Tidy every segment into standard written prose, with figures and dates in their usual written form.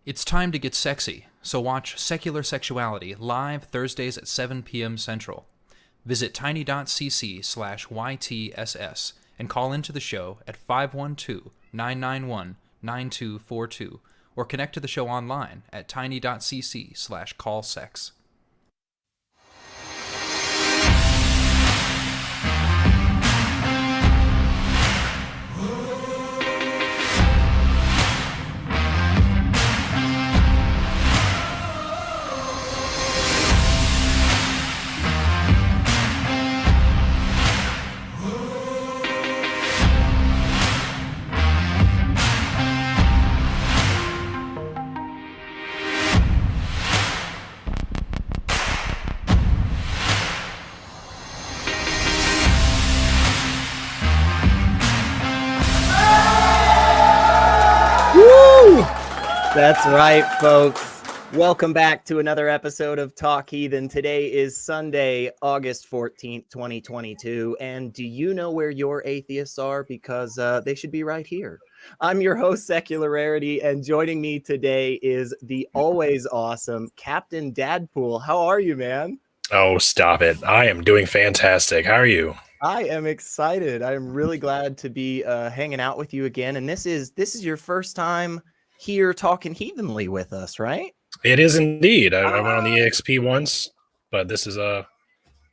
It's time to get sexy, so watch Secular Sexuality live Thursdays at 7 p.m. Central. Visit tiny.cc/YTSS and call into the show at 512-991-9242 or connect to the show online at tiny.cc/callsex. That's right, folks. Welcome back to another episode of Talk Heathen. Today is Sunday, August 14th, 2022. And do you know where your atheists are? Because they should be right here. I'm your host, Secular Rarity, and joining me today is the always awesome Captain DadPool. How are you, man? Oh, stop it. I am doing fantastic. How are you? I am excited. I'm really glad to be hanging out with you again. And this is your first time here talking heathenly with us, right? It is indeed. I went on the EXP once, but this is a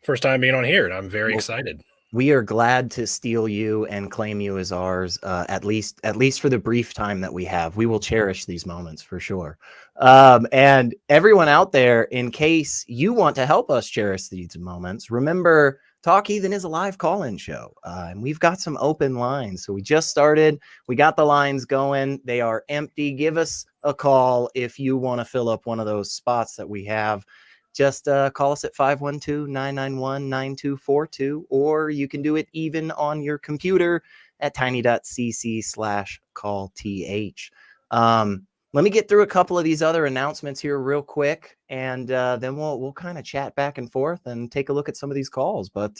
first time being on here, and I'm very excited. We are glad to steal you and claim you as ours, at least for the brief time that we have. We will cherish these moments for sure. And everyone out there, in case you want to help us cherish these moments, remember Talk Heathen is a live call-in show, and we've got some open lines. So we just started. We got the lines going. They are empty. Give us a call if you want to fill up one of those spots that we have. Just call us at 512-991-9242, or you can do it even on your computer at tiny.cc/callth. Let me get through a couple of these other announcements here real quick, and then we'll kind of chat back and forth and take a look at some of these calls. But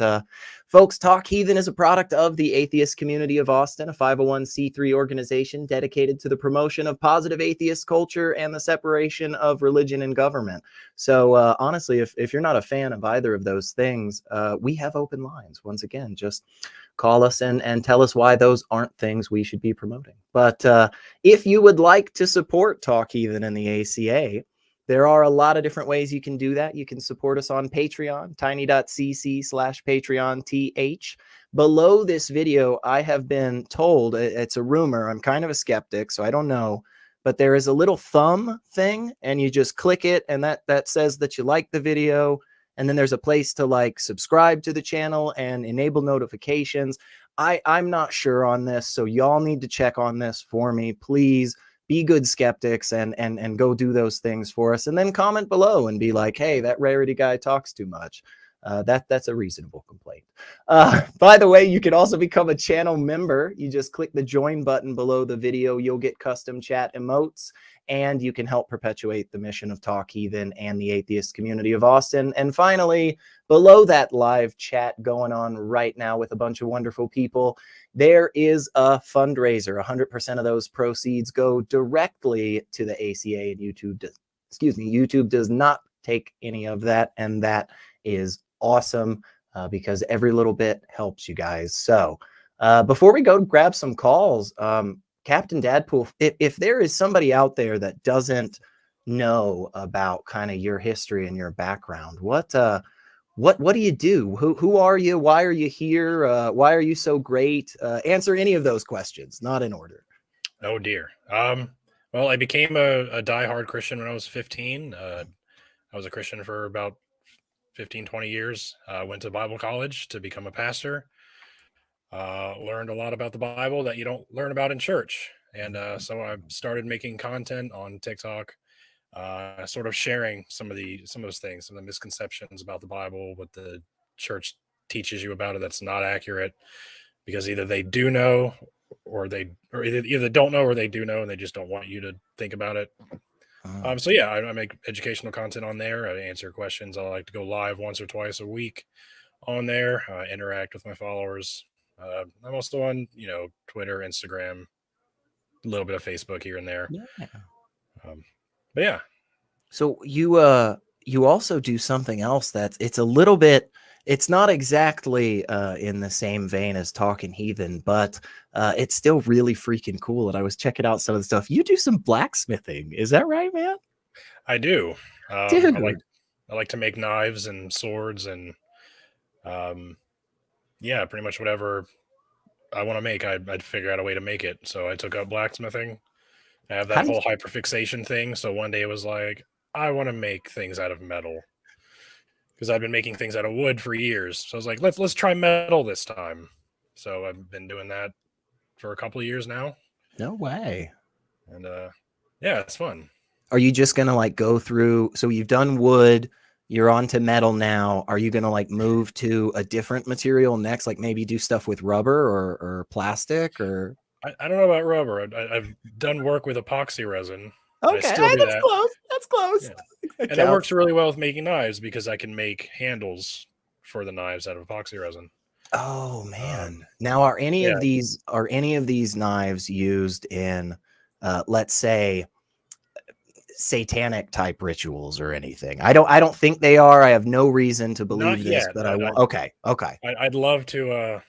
folks, Talk Heathen is a product of the Atheist Community of Austin, a 501c3 organization dedicated to the promotion of positive atheist culture and the separation of religion and government. So honestly, if you're not a fan of either of those things, we have open lines. Once again, just call us and tell us why those aren't things we should be promoting. But if you would like to support Talk Heathen and the ACA, there are a lot of different ways you can do that. You can support us on Patreon, tiny.cc/PatreonTH. Below this video, I have been told, it's a rumor, I'm kind of a skeptic, so I don't know, but there is a little thumb thing, and you just click it, and that says that you like the video. And then there's a place to like subscribe to the channel and enable notifications. I'm not sure on this, so y'all need to check on this for me. Please be good skeptics and go do those things for us. And then comment below and be like, hey, that Rarity guy talks too much. That's a reasonable complaint. By the way, you can also become a channel member. You just click the join button below the video. You'll get custom chat emotes, and you can help perpetuate the mission of Talk Heathen and the Atheist Community of Austin. And finally, below that live chat going on right now with a bunch of wonderful people, there is a fundraiser. 100% of those proceeds go directly to the ACA, and YouTube does not take any of that, and that is awesome because every little bit helps you guys. So before we go grab some calls, Captain DadPool, if there is somebody out there that doesn't know about kind of your history and your background, what do you do? Who are you? Why are you here? Why are you so great? Answer any of those questions, not in order. Oh dear. Well, I became a diehard Christian when I was 15. I was a Christian for about 15, 20 years. Went to Bible college to become a pastor. Learned a lot about the Bible that you don't learn about in church. And so I started making content on TikTok, sort of sharing some of those things, some of the misconceptions about the Bible, what the church teaches you about it that's not accurate, because either they do know or either don't know or they do know and they just don't want you to think about it. So yeah, I make educational content on there. I answer questions. I like to go live once or twice a week on there, interact with my followers. I'm also on, Twitter, Instagram, a little bit of Facebook here and there. Yeah. But yeah, So you also do something else it's a little bit, it's not exactly in the same vein as Talking Heathen, but it's still really freaking cool. And I was checking out some of the stuff. You do some blacksmithing, is that right, man? I do. Dude, I like to make knives and swords and yeah, pretty much whatever I want to make. I'd figure out a way to make it. So I took up blacksmithing. I have how that did whole hyperfixation thing. So one day it was like, I want to make things out of metal because I've been making things out of wood for years. So I was like, let's try metal this time. So I've been doing that for a couple of years now, no way. and yeah, it's fun. Are you just gonna like go through, so you've done wood, you're on to metal now, are you gonna like move to a different material next, like maybe do stuff with rubber or plastic or I don't know about rubber. I've done work with epoxy resin. And I okay, still do that's that. close, that's close. Yeah. That And that counts. works really well with making knives because I can make handles for the knives out of epoxy resin. Oh man. Now are any Yeah. of these knives used in let's say satanic type rituals or anything? I don't think they are. I have no reason to Not believe this, yet. but I want okay. I'd love to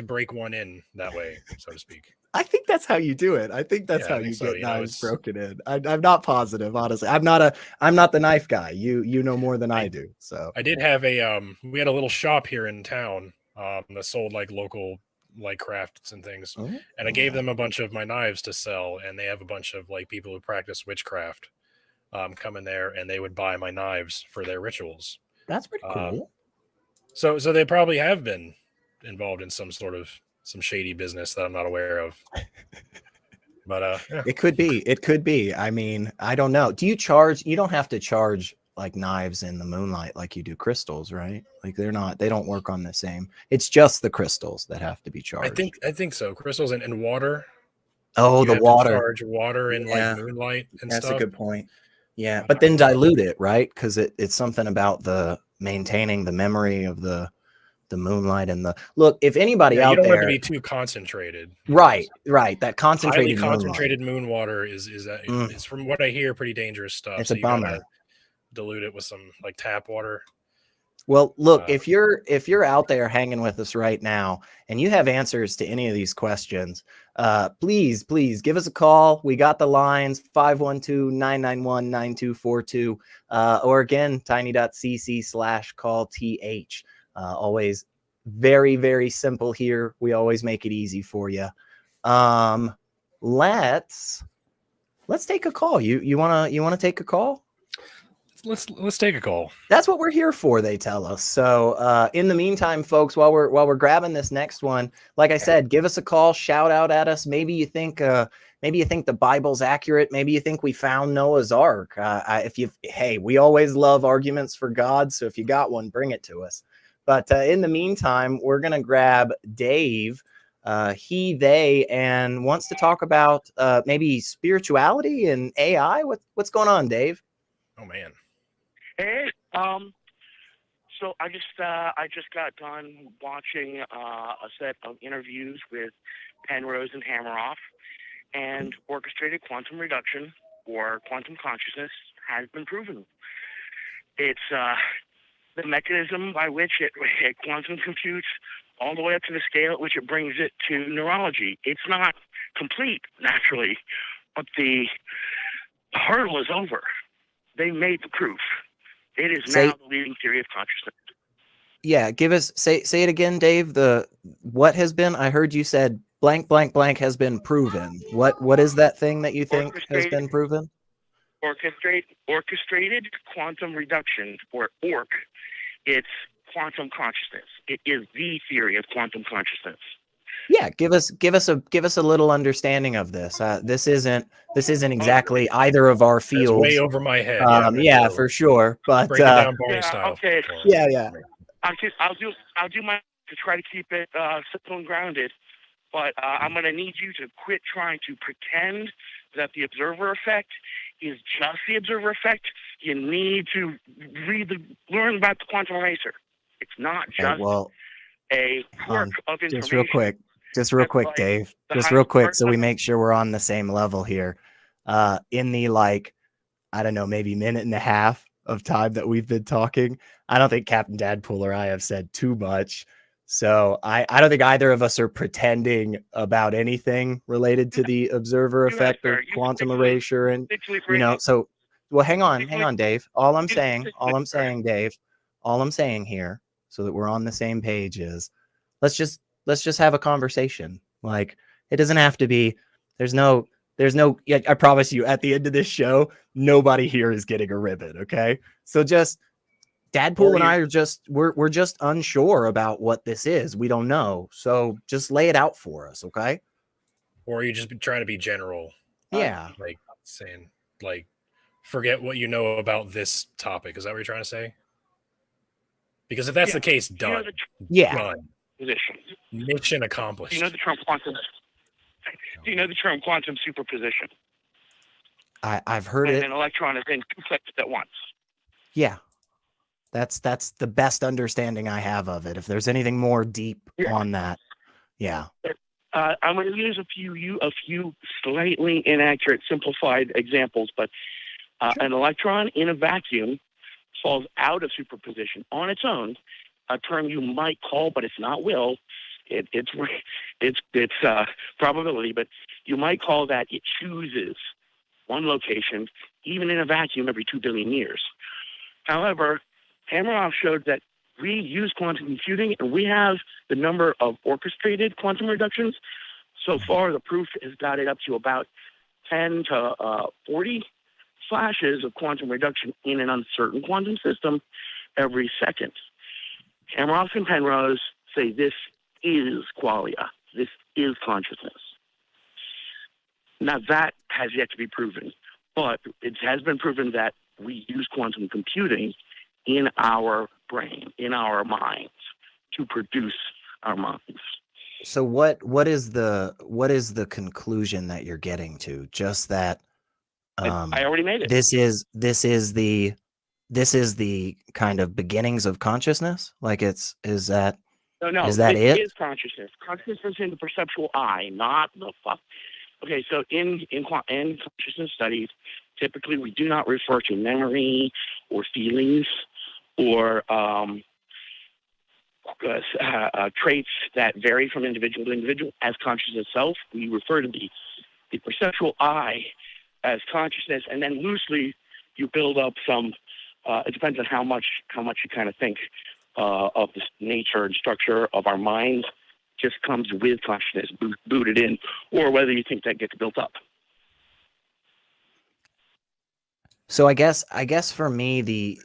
break one in that way, so to speak. I think that's how you do it. I think that's Yeah, how I think you so. get You know, knives it's broken in. I'm not positive, honestly. I'm not the knife guy. You know more than I do. So I did have a we had a little shop here in town that sold like local like crafts and things, and I gave them a bunch of my knives to sell, and they have a bunch of like people who practice witchcraft come in there, and they would buy my knives for their rituals. that's pretty cool. So they probably have been involved in some sort of some shady business that I'm not aware of. But yeah. It could be. It could be. I mean, I don't know. Do you charge? You don't have to charge like knives in the moonlight like you do crystals, right? Like they don't work on the same. It's just the crystals that have to be charged. I think so. Crystals and water. Oh, You the have to water. charge water in like Yeah, moonlight and that's a stuff. good point. Yeah, But but then dilute it, right? Because it's something about the maintaining the memory of the moonlight and the look. If anybody yeah, you out don't want it to there, be too concentrated. right, that Highly concentrated moonlight, concentrated moon water is from what I hear pretty dangerous stuff. it's So a you gotta bummer. dilute it with some like tap water. Well, look, Uh, if you're out there hanging with us right now and you have answers to any of these questions, please give us a call. We got the lines 512-991-9242 or again tiny.cc/call th. Always very, very simple here. We always make it easy for you. Let's take a call. You wanna take a call? let's take a call. That's what we're here for, they tell us. So in the meantime, folks, while we're grabbing this next one, like I said, give us a call, shout out at us. Maybe you think the Bible's accurate. Maybe you think we found Noah's Ark. Hey, we always love arguments for God. So if you got one, bring it to us. But in the meantime, we're gonna grab Dave. They and wants to talk about maybe spirituality and AI. What's going on, Dave? Oh man. Hey, so I just got done watching a set of interviews with Penrose and Hammeroff, and orchestrated quantum reduction or quantum consciousness has been proven. It's the mechanism by which it quantum computes all the way up to the scale at which it brings it to neurology. It's not complete, naturally, but the hurdle is over. They made the proof. It is now the leading theory of consciousness. Yeah, give us say it again, Dave. What has been? I heard you said blank blank blank has been proven. What is that thing that you think has been proven? Orchestrated quantum reduction, or ORC. It's quantum consciousness. It is the theory of quantum consciousness. Yeah, give us a little understanding of this. This isn't exactly either of our fields. It's way over my head. Yeah, for sure. But break it down Barney style. Okay. Yeah. I'll do my to try to keep it simple and grounded. But I'm going to need you to quit trying to pretend that the observer effect is just the observer effect. You need to learn about the quantum eraser. It's not just a quirk of information. Just real quick, Dave. Just real quick, so we make sure we're on the same level here. in the like, I don't know, maybe minute and a half of time that we've been talking. I don't think Captain DadPool or I have said too much. So I don't think either of us are pretending about anything related to the observer effect or quantum erasure. And, you know, so, well, hang on, Dave. All I'm saying, Dave, all I'm saying here, so that we're on the same page is let's just have a conversation. Like, it doesn't have to be, there's no, yeah, I promise you at the end of this show, nobody here is getting a ribbon. Okay. So just DadPool and I are just, we're just unsure about what this is. We don't know. So just lay it out for us. Okay. Or you just trying to be general. Yeah. Like saying, like, forget what you know about this topic. Is that what you're trying to say? Because if that's the case, done. Done. Position. Mission accomplished. Do you know the term quantum? Do you know the term quantum superposition? I've heard when it. An electron is in two places at once. Yeah. That's the best understanding I have of it. If there's anything more deep on that. Yeah. I'm going to use a few slightly inaccurate, simplified examples, but an electron in a vacuum falls out of superposition on its own, a term you might call, but it's not will. It's probability, but you might call that it chooses one location, even in a vacuum, every 2 billion years. However, Hameroff showed that we use quantum computing, and we have the number of orchestrated quantum reductions. So far, the proof has got it up to about 10 to 40 flashes of quantum reduction in an uncertain quantum system every second. Hameroff and Penrose say this is qualia. This is consciousness. Now, that has yet to be proven, but it has been proven that we use quantum computing in our brain, in our minds, to produce our minds. So what is the conclusion that you're getting to? Just that I already made it. This is the kind of beginnings of consciousness? Like is that Is it? Is consciousness. Consciousness in the perceptual eye, not the fuck. Okay, so in consciousness studies, typically we do not refer to memory or feelings or traits that vary from individual to individual as consciousness itself. We refer to the perceptual eye as consciousness, and then loosely you build up some. It depends on how much you kind of think of the nature and structure of our minds. Just comes with consciousness booted in, or whether you think that gets built up. So I guess for me the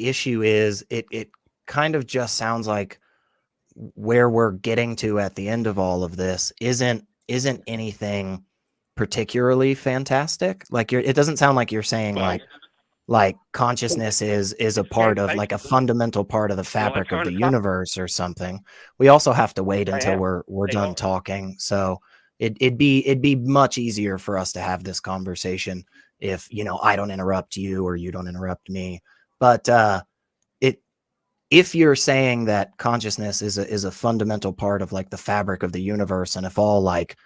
issue is it kind of just sounds like where we're getting to at the end of all of this isn't anything particularly fantastic. Like it doesn't sound like you're saying like consciousness is a part of like a fundamental part of the fabric of the universe or something. We also have to wait until we're done talking. So it'd be much easier for us to have this conversation if, you know, I don't interrupt you or you don't interrupt me. But if you're saying that consciousness is a fundamental part of like the fabric of the universe, and if all like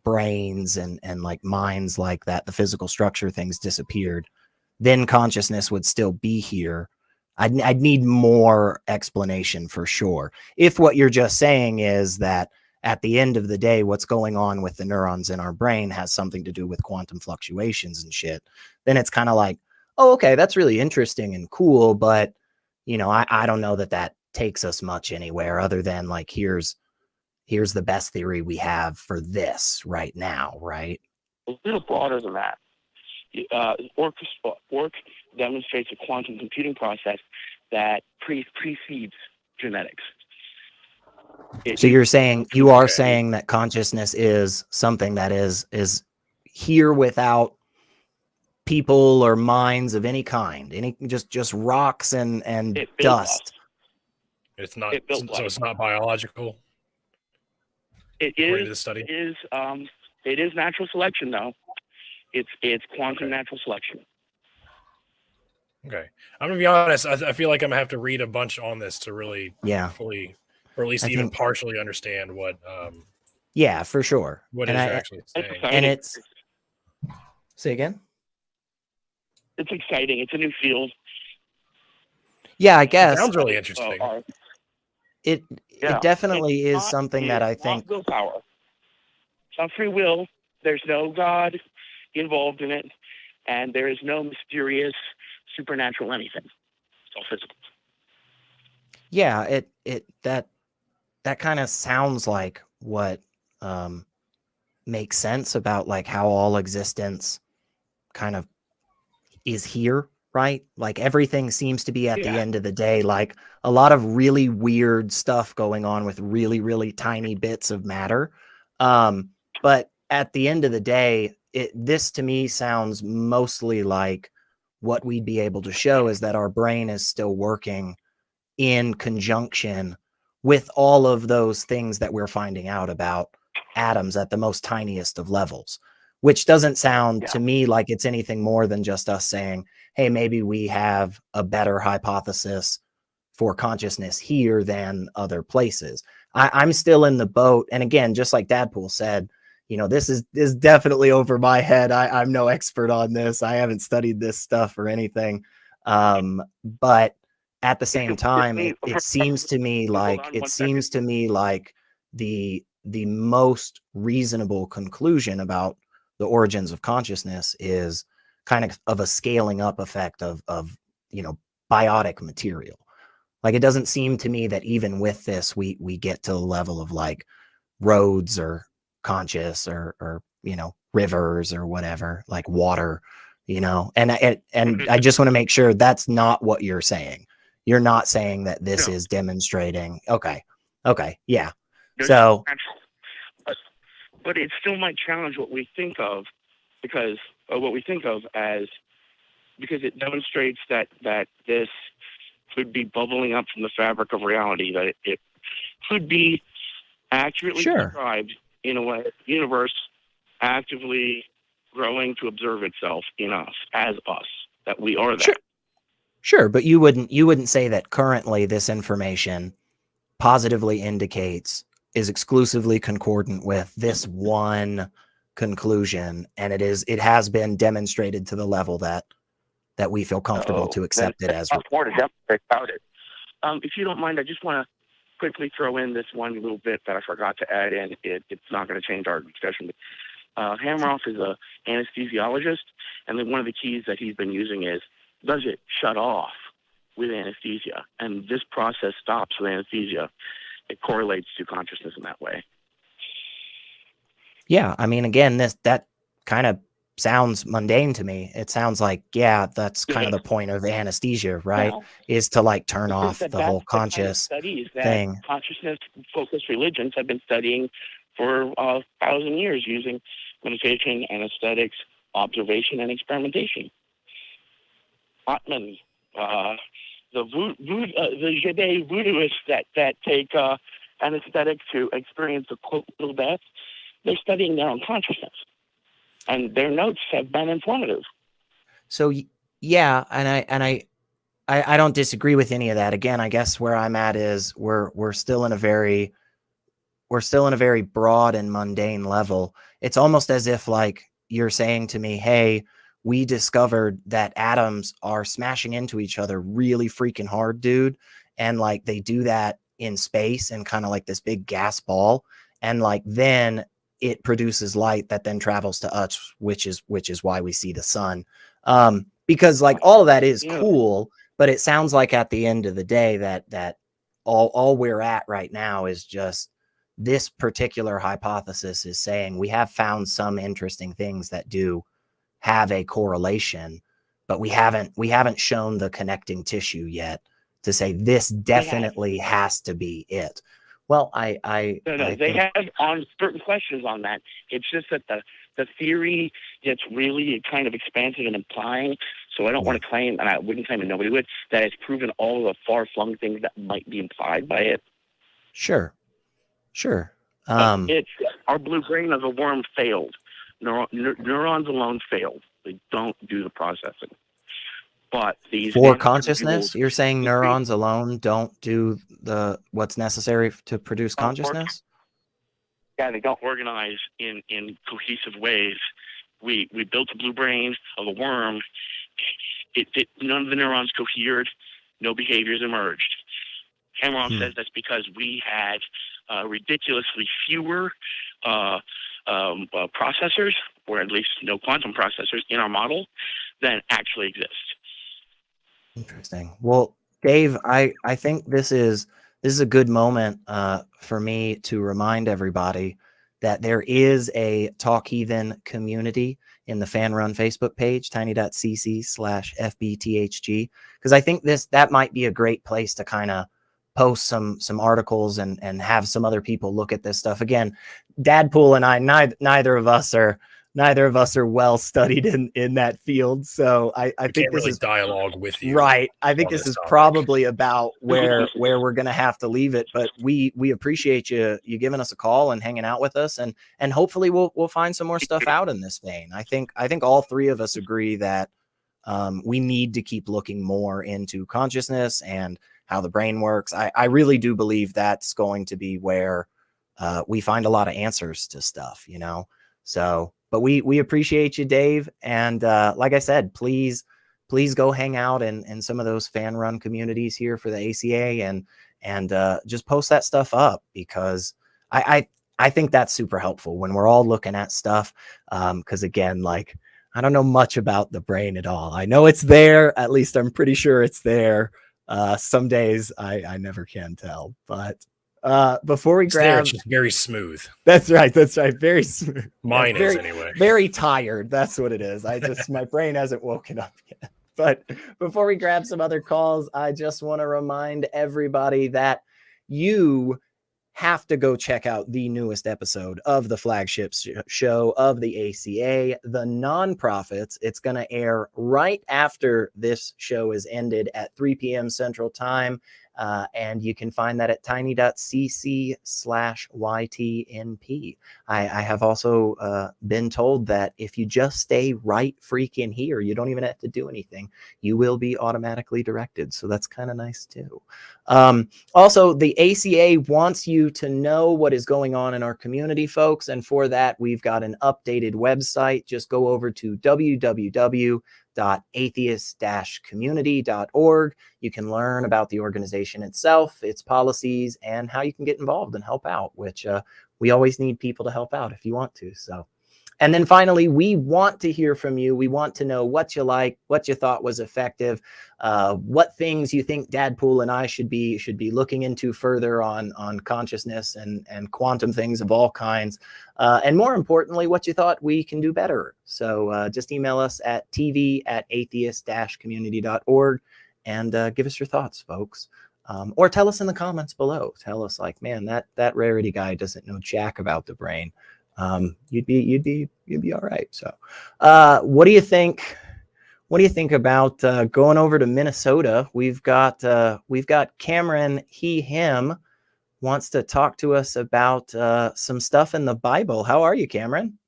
brains and like minds like that, the physical structure things disappeared, then consciousness would still be here. I'd need more explanation for sure. If what you're just saying is that at the end of the day, what's going on with the neurons in our brain has something to do with quantum fluctuations and shit, then it's kind of like, oh, okay, that's really interesting and cool. But, you know, I don't know that takes us much anywhere other than like, here's the best theory we have for this right now, right? A little broader than that. Orc demonstrates a quantum computing process that precedes genetics. So you are saying that consciousness is something that is here without people or minds of any kind, just rocks and dust. It's not. So it's not biological. It is. It is natural selection, though. It's quantum natural selection. Okay, I'm gonna be honest. I feel like I'm gonna have to read a bunch on this to really, fully, or at least even partially understand what. For sure. What you're actually saying, and it's. Say again? It's exciting. It's a new field. Yeah, I guess Sounds really interesting. it Yeah. definitely It's is not- something that I it's not think. willpower. It's not free will. There's no God involved in it, and there is no mysterious supernatural anything. It's all physical. Yeah, that kind of sounds like what makes sense about like how all existence kind of is here, right? Like everything seems to be at the Yeah. end of the day like a lot of really weird stuff going on with really really tiny bits of matter. But at the end of the day, this to me sounds mostly like what we'd be able to show is that our brain is still working in conjunction with all of those things that we're finding out about atoms at the most tiniest of levels, which doesn't sound to me like it's anything more than just us saying, hey, maybe we have a better hypothesis for consciousness here than other places. I'm still in the boat. And again, just like DadPool said, you know, this is definitely over my head. I'm no expert on this. I haven't studied this stuff or anything. But at the same time, it seems to me like the most reasonable conclusion about the origins of consciousness is kind of a scaling up effect of you know, biotic material. Like it doesn't seem to me that even with this we get to the level of like roads or conscious or you know, rivers or whatever, like water, you know. And I just want to make sure that's not what you're saying. You're not saying that this is demonstrating. Okay, yeah. So, but it still might challenge what we think of, because it demonstrates that this could be bubbling up from the fabric of reality, that it could be accurately described in a way that the universe actively growing to observe itself in us, as us, that we are that. Sure, but you wouldn't say that currently this information positively indicates is exclusively concordant with this one conclusion, and it has been demonstrated to the level that we feel comfortable to accept it as. More to demonstrate about it. If you don't mind, I just want to quickly throw in this one little bit that I forgot to add in. It's not going to change our discussion. Hammeroff is a anesthesiologist, and then one of the keys that he's been using is, does it shut off with anesthesia? And this process stops with anesthesia. It correlates to consciousness in that way. Yeah, I mean, again, that kind of sounds mundane to me. It sounds like, yeah, that's kind of the point of anesthesia, right? Is to like turn off the whole conscious thing. Consciousness-focused religions have been studying for 1,000 years using meditation, anesthetics, observation, and experimentation. Atman, the Jade voodooists that take anesthetic to experience a quote death, they're studying their own consciousness, and their notes have been informative. So yeah, and I don't disagree with any of that. Again, I guess where I'm at is we're still in a very broad and mundane level. It's almost as if like you're saying to me, hey, we discovered that atoms are smashing into each other really freaking hard, dude. And like they do that in space and kind of like this big gas ball. And like then it produces light that then travels to us, which is why we see the sun. Because like all of that is cool, but it sounds like at the end of the day that all we're at right now is just this particular hypothesis is saying we have found some interesting things that do have a correlation, but we haven't shown the connecting tissue yet to say this definitely has to be it. Well, I they have on certain questions on that. It's just that the theory gets really kind of expansive and implying. So I don't want to claim, and I wouldn't claim, and nobody would, that it's proven all the far-flung things that might be implied by it. Sure. It's our blue brain of a worm failed. Neurons alone failed. They don't do the processing. But these for consciousness, you're saying neurons alone don't do what's necessary to produce consciousness? Yeah, they don't organize in cohesive ways we built the blue brain of a worm. None of the neurons cohered, no behaviors emerged. Hameroff says that's because we had ridiculously fewer processors, or at least no quantum processors in our model than actually exist. Interesting. Well, Dave, I think this is a good moment for me to remind everybody that there is a Talk Heathen community in the fan run Facebook page, tiny.cc/FBTHG, because I think that might be a great place to kind of post some articles and have some other people look at this stuff. Again, DadPool and I, neither of us are well studied in that field. So I think can't this really is dialogue with you. Right. I think this is probably about where we're going to have to leave it, but we appreciate you giving us a call and hanging out with us, and hopefully we'll find some more stuff out in this vein. I think all three of us agree that we need to keep looking more into consciousness and how the brain works. I really do believe that's going to be where we find a lot of answers to stuff, you know? So, but we appreciate you, Dave. And like I said, please go hang out in some of those fan run communities here for the ACA and just post that stuff up, because I think that's super helpful when we're all looking at stuff. Because again, like, I don't know much about the brain at all. I know it's there. At least I'm pretty sure it's there. Some days I never can tell, but before we grab, it's just very smooth. That's right. Very smooth. Mine is anyway. Very tired. That's what it is. My brain hasn't woken up yet. But before we grab some other calls, I just want to remind everybody that you have to go check out the newest episode of the flagship show of the ACA, The Nonprofits. It's going to air right after this show is ended at 3 p.m. Central Time. And you can find that at tiny.cc/YTNP. I have also been told that if you just stay right freaking here, you don't even have to do anything. You will be automatically directed. So that's kind of nice too. Also, the ACA wants you to know what is going on in our community, folks. And for that, we've got an updated website. Just go over to www.atheist-community.org. You can learn about the organization itself, its policies, and how you can get involved and help out, which we always need people to help out if you want to. So, and then finally, we want to hear from you. We want to know what you like, what you thought was effective, what things you think DadPool and I should be looking into further on consciousness and quantum things of all kinds. And more importantly, what you thought we can do better. So just email us at tv@atheist-community.org and give us your thoughts, folks. Or tell us in the comments below. Tell us, like, man, that Rarity guy doesn't know jack about the brain. You'd be all right. So, what do you think? What do you think about going over to Minnesota? We've got Cameron, him wants to talk to us about some stuff in the Bible. How are you, Cameron?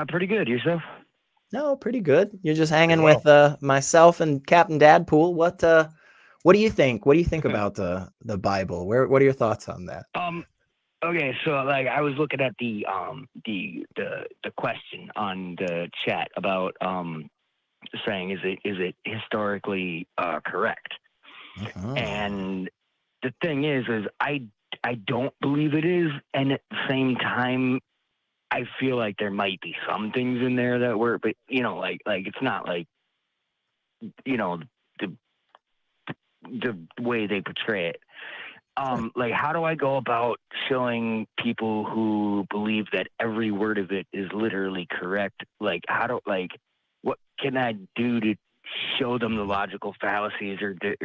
Pretty good. Yourself? No, pretty good. You're just hanging with myself and Captain DadPool. What do you think? What do you think about the Bible? What are your thoughts on that? Okay, so like I was looking at the question on the chat about saying is it historically correct? Uh-huh. And the thing is I don't believe it is, and at the same time I feel like there might be some things in there that were, but you know, like it's not like, you know, the way they portray it. Like, how do I go about showing people who believe that every word of it is literally correct? Like, what can I do to show them the logical fallacies or to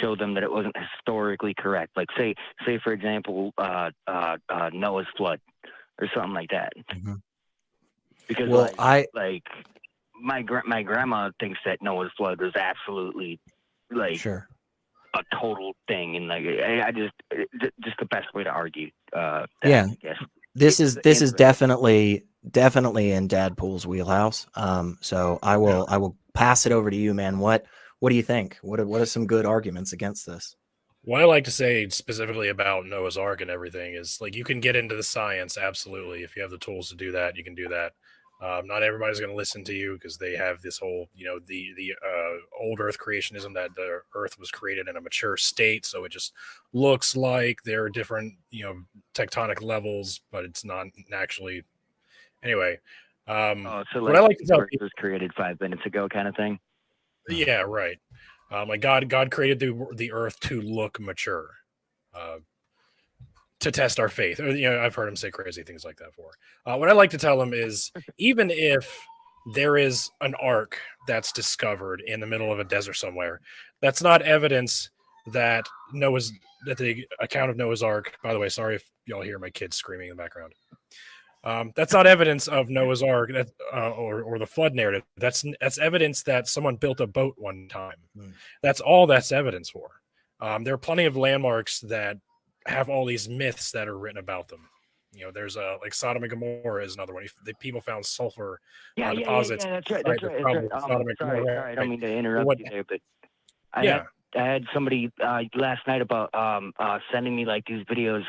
show them that it wasn't historically correct? Like, say for example, Noah's flood or something like that. Mm-hmm. Because well, my grandma thinks that Noah's flood was absolutely like sure. a total thing, and like I just the best way to argue. That, yeah, I guess. This is definitely in DadPool's wheelhouse. So I will pass it over to you, man. What do you think? What are some good arguments against this? What I like to say specifically about Noah's Ark and everything is like you can get into the science absolutely if you have the tools to do that. You can do that. Not everybody's going to listen to you because they have this whole, the old Earth creationism that the Earth was created in a mature state, so it just looks like there are different, tectonic levels, but it's not actually. Anyway, Oh, so what I like to the tell Earth was created 5 minutes ago, kind of thing. yeah, right. Like God created the earth to look mature, to test our faith. I've heard him say crazy things like that before. What I like to tell him is, even if there is an ark that's discovered in the middle of a desert somewhere, that's not evidence that the account of Noah's Ark. By the way, sorry if y'all hear my kids screaming in the background. That's not evidence of Noah's Ark or the flood narrative. That's evidence that someone built a boat one time. That's all that's evidence for. There are plenty of landmarks that have all these myths that are written about them. There's like Sodom and Gomorrah is another one. The people found sulfur deposits. Yeah. That's right. Sorry. I don't mean to interrupt you there, but I had somebody last night about sending me like these videos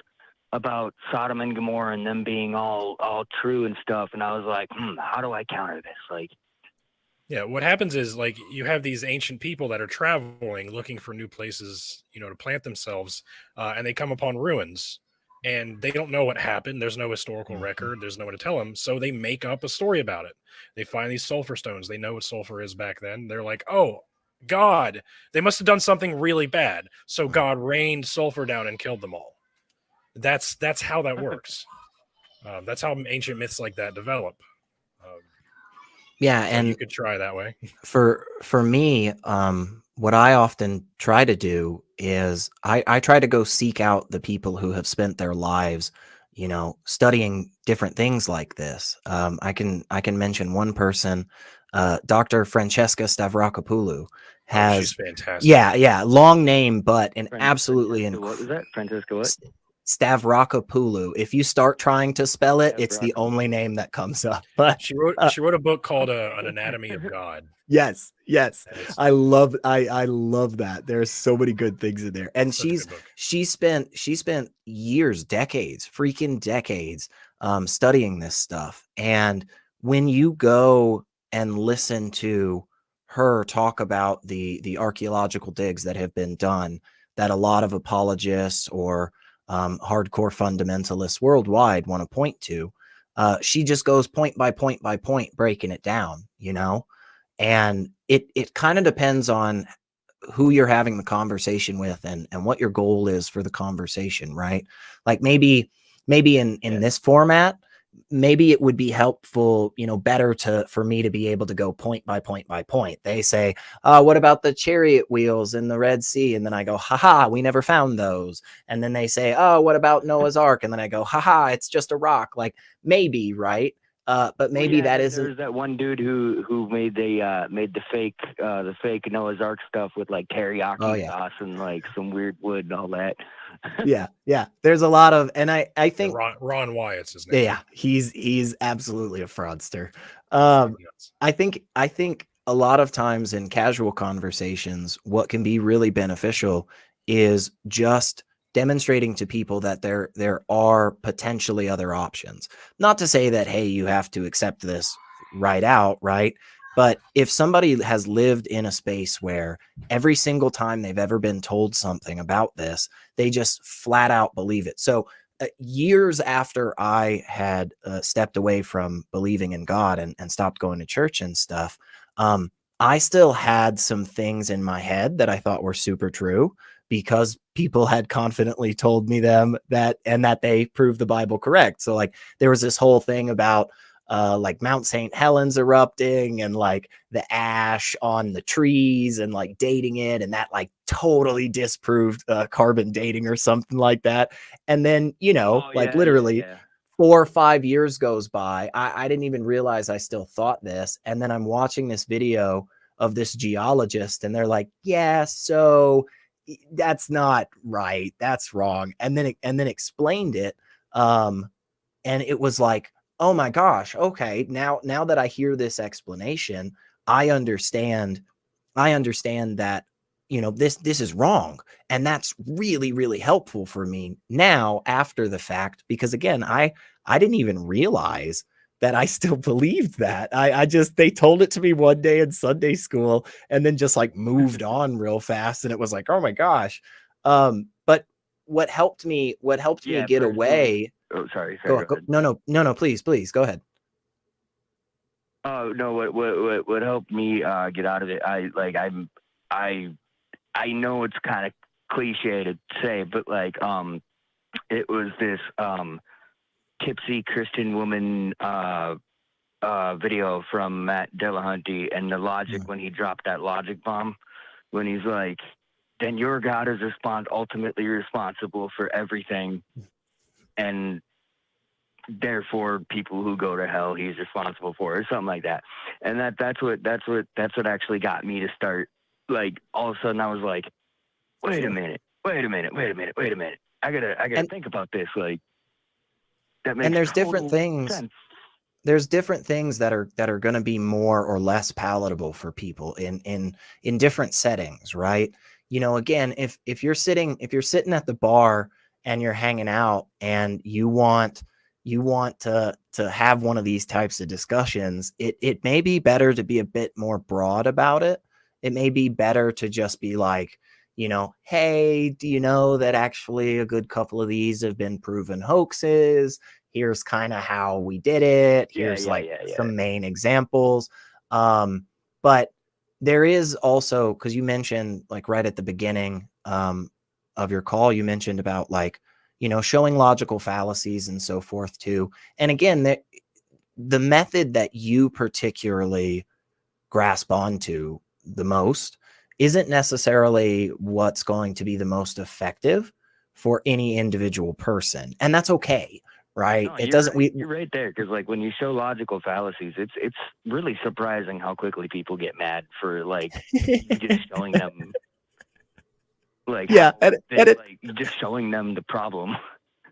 about Sodom and Gomorrah and them being all true and stuff, and I was like, how do I counter this? Like, yeah, what happens is like you have these ancient people that are traveling, looking for new places, to plant themselves, and they come upon ruins, and they don't know what happened. There's no historical record. There's no one to tell them, so they make up a story about it. They find these sulfur stones. They know what sulfur is back then. They're like, oh, God, they must have done something really bad, so God rained sulfur down and killed them all. That's how that works. That's how ancient myths like that develop. Yeah, so and you could try that way. For me, what I often try to do is I try to go seek out the people who have spent their lives, studying different things like this. I can mention one person, Dr. Francesca Stavrakopoulou has. She's fantastic. Yeah, long name, but absolutely what was that? Francesca what? Stavrakopoulou. If you start trying to spell it, it's the only name that comes up. But she wrote a book called An Anatomy of God. Yes. I love that. There's so many good things in there. And she spent years, freaking decades, studying this stuff. And when you go and listen to her talk about the archaeological digs that have been done, that a lot of apologists or hardcore fundamentalists worldwide want to point to, she just goes point by point by point, breaking it down, and it kind of depends on who you're having the conversation with and what your goal is for the conversation, right? Like maybe in this format, maybe it would be helpful, better for me to be able to go point by point by point. They say, what about the chariot wheels in the Red Sea? And then I go, haha, we never found those. And then they say, oh, what about Noah's Ark? And then I go, haha, it's just a rock. Like maybe, right? But maybe that isn't. There's that one dude who made the fake Noah's Ark stuff with like teriyaki sauce and like some weird wood and all that. yeah. There's a lot of, and I think Ron Wyatt's his name. Yeah, he's absolutely a fraudster. I think a lot of times in casual conversations, what can be really beneficial is just demonstrating to people that there are potentially other options. Not to say that, hey, you have to accept this right out, right? But if somebody has lived in a space where every single time they've ever been told something about this, they just flat out believe it. So years after I had stepped away from believing in God and stopped going to church and stuff, I still had some things in my head that I thought were super true because people had confidently told me them that they proved the Bible correct. So like there was this whole thing about like Mount St. Helens erupting and like the ash on the trees and like dating it, and that like totally disproved carbon dating or something like that. And then, literally 4 or 5 years goes by. I didn't even realize I still thought this. And then I'm watching this video of this geologist and they're like, yeah, so that's not right. That's wrong. And then explained it. And it was like, oh my gosh, okay, now that I hear this explanation, I understand that this is wrong. And that's really, really helpful for me now after the fact, because again, I didn't even realize that I still believed that. They told it to me one day in Sunday school and then just like moved on real fast. And it was like, oh my gosh. But what helped me get away. Oh, sorry. Go, no, please go ahead. Oh no, what helped me get out of it? I know it's kind of cliche to say, but like it was this tipsy Christian woman video from Matt Dillahunty, and the logic when he dropped that logic bomb, when he's like, then your God is ultimately responsible for everything, and therefore people who go to hell he's responsible for, or something like that. And that's what actually got me to start, like, all of a sudden I was like, wait a minute. I gotta think about this. Like, that makes, and there's different things. Sense. There's different things that are going to be more or less palatable for people in different settings, right? Again, if you're sitting at the bar and you're hanging out and you want to have one of these types of discussions, it may be better to be a bit more broad about it. It may be better to just be like, hey, do you know that actually a good couple of these have been proven hoaxes? Here's kind of how we did it. Here's some main examples. But there is also, because you mentioned, like, right at the beginning of your call, you mentioned about, like, showing logical fallacies and so forth too. And again, the method that you particularly grasp onto the most isn't necessarily what's going to be the most effective for any individual person. And that's okay, right? No, it doesn't, you're right there. Cause like when you show logical fallacies, it's really surprising how quickly people get mad for like just showing them. Like, just showing them the problem.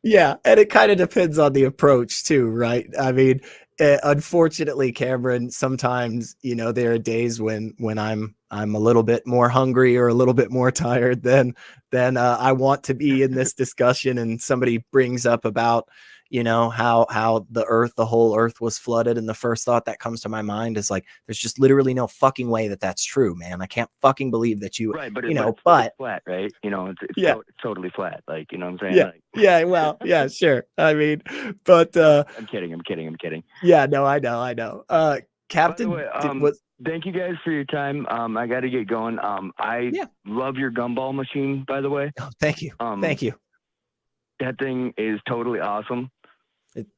Yeah, and it kind of depends on the approach too, right? I mean, unfortunately, Cameron, sometimes there are days when I'm a little bit more hungry or a little bit more tired than I want to be in this discussion, and somebody brings up about how the whole earth was flooded, and the first thought that comes to my mind is like, there's just literally no fucking way that's true, man. I can't fucking believe that you, right? But but it's flat, right? It's totally flat. Like, you know what I'm saying? Yeah, like, yeah. Well, yeah, sure. I mean, but I'm kidding. Yeah, no, I know. Captain, by the way, thank you guys for your time. I got to get going. I love your gumball machine, by the way. Oh, thank you. Thank you. That thing is totally awesome.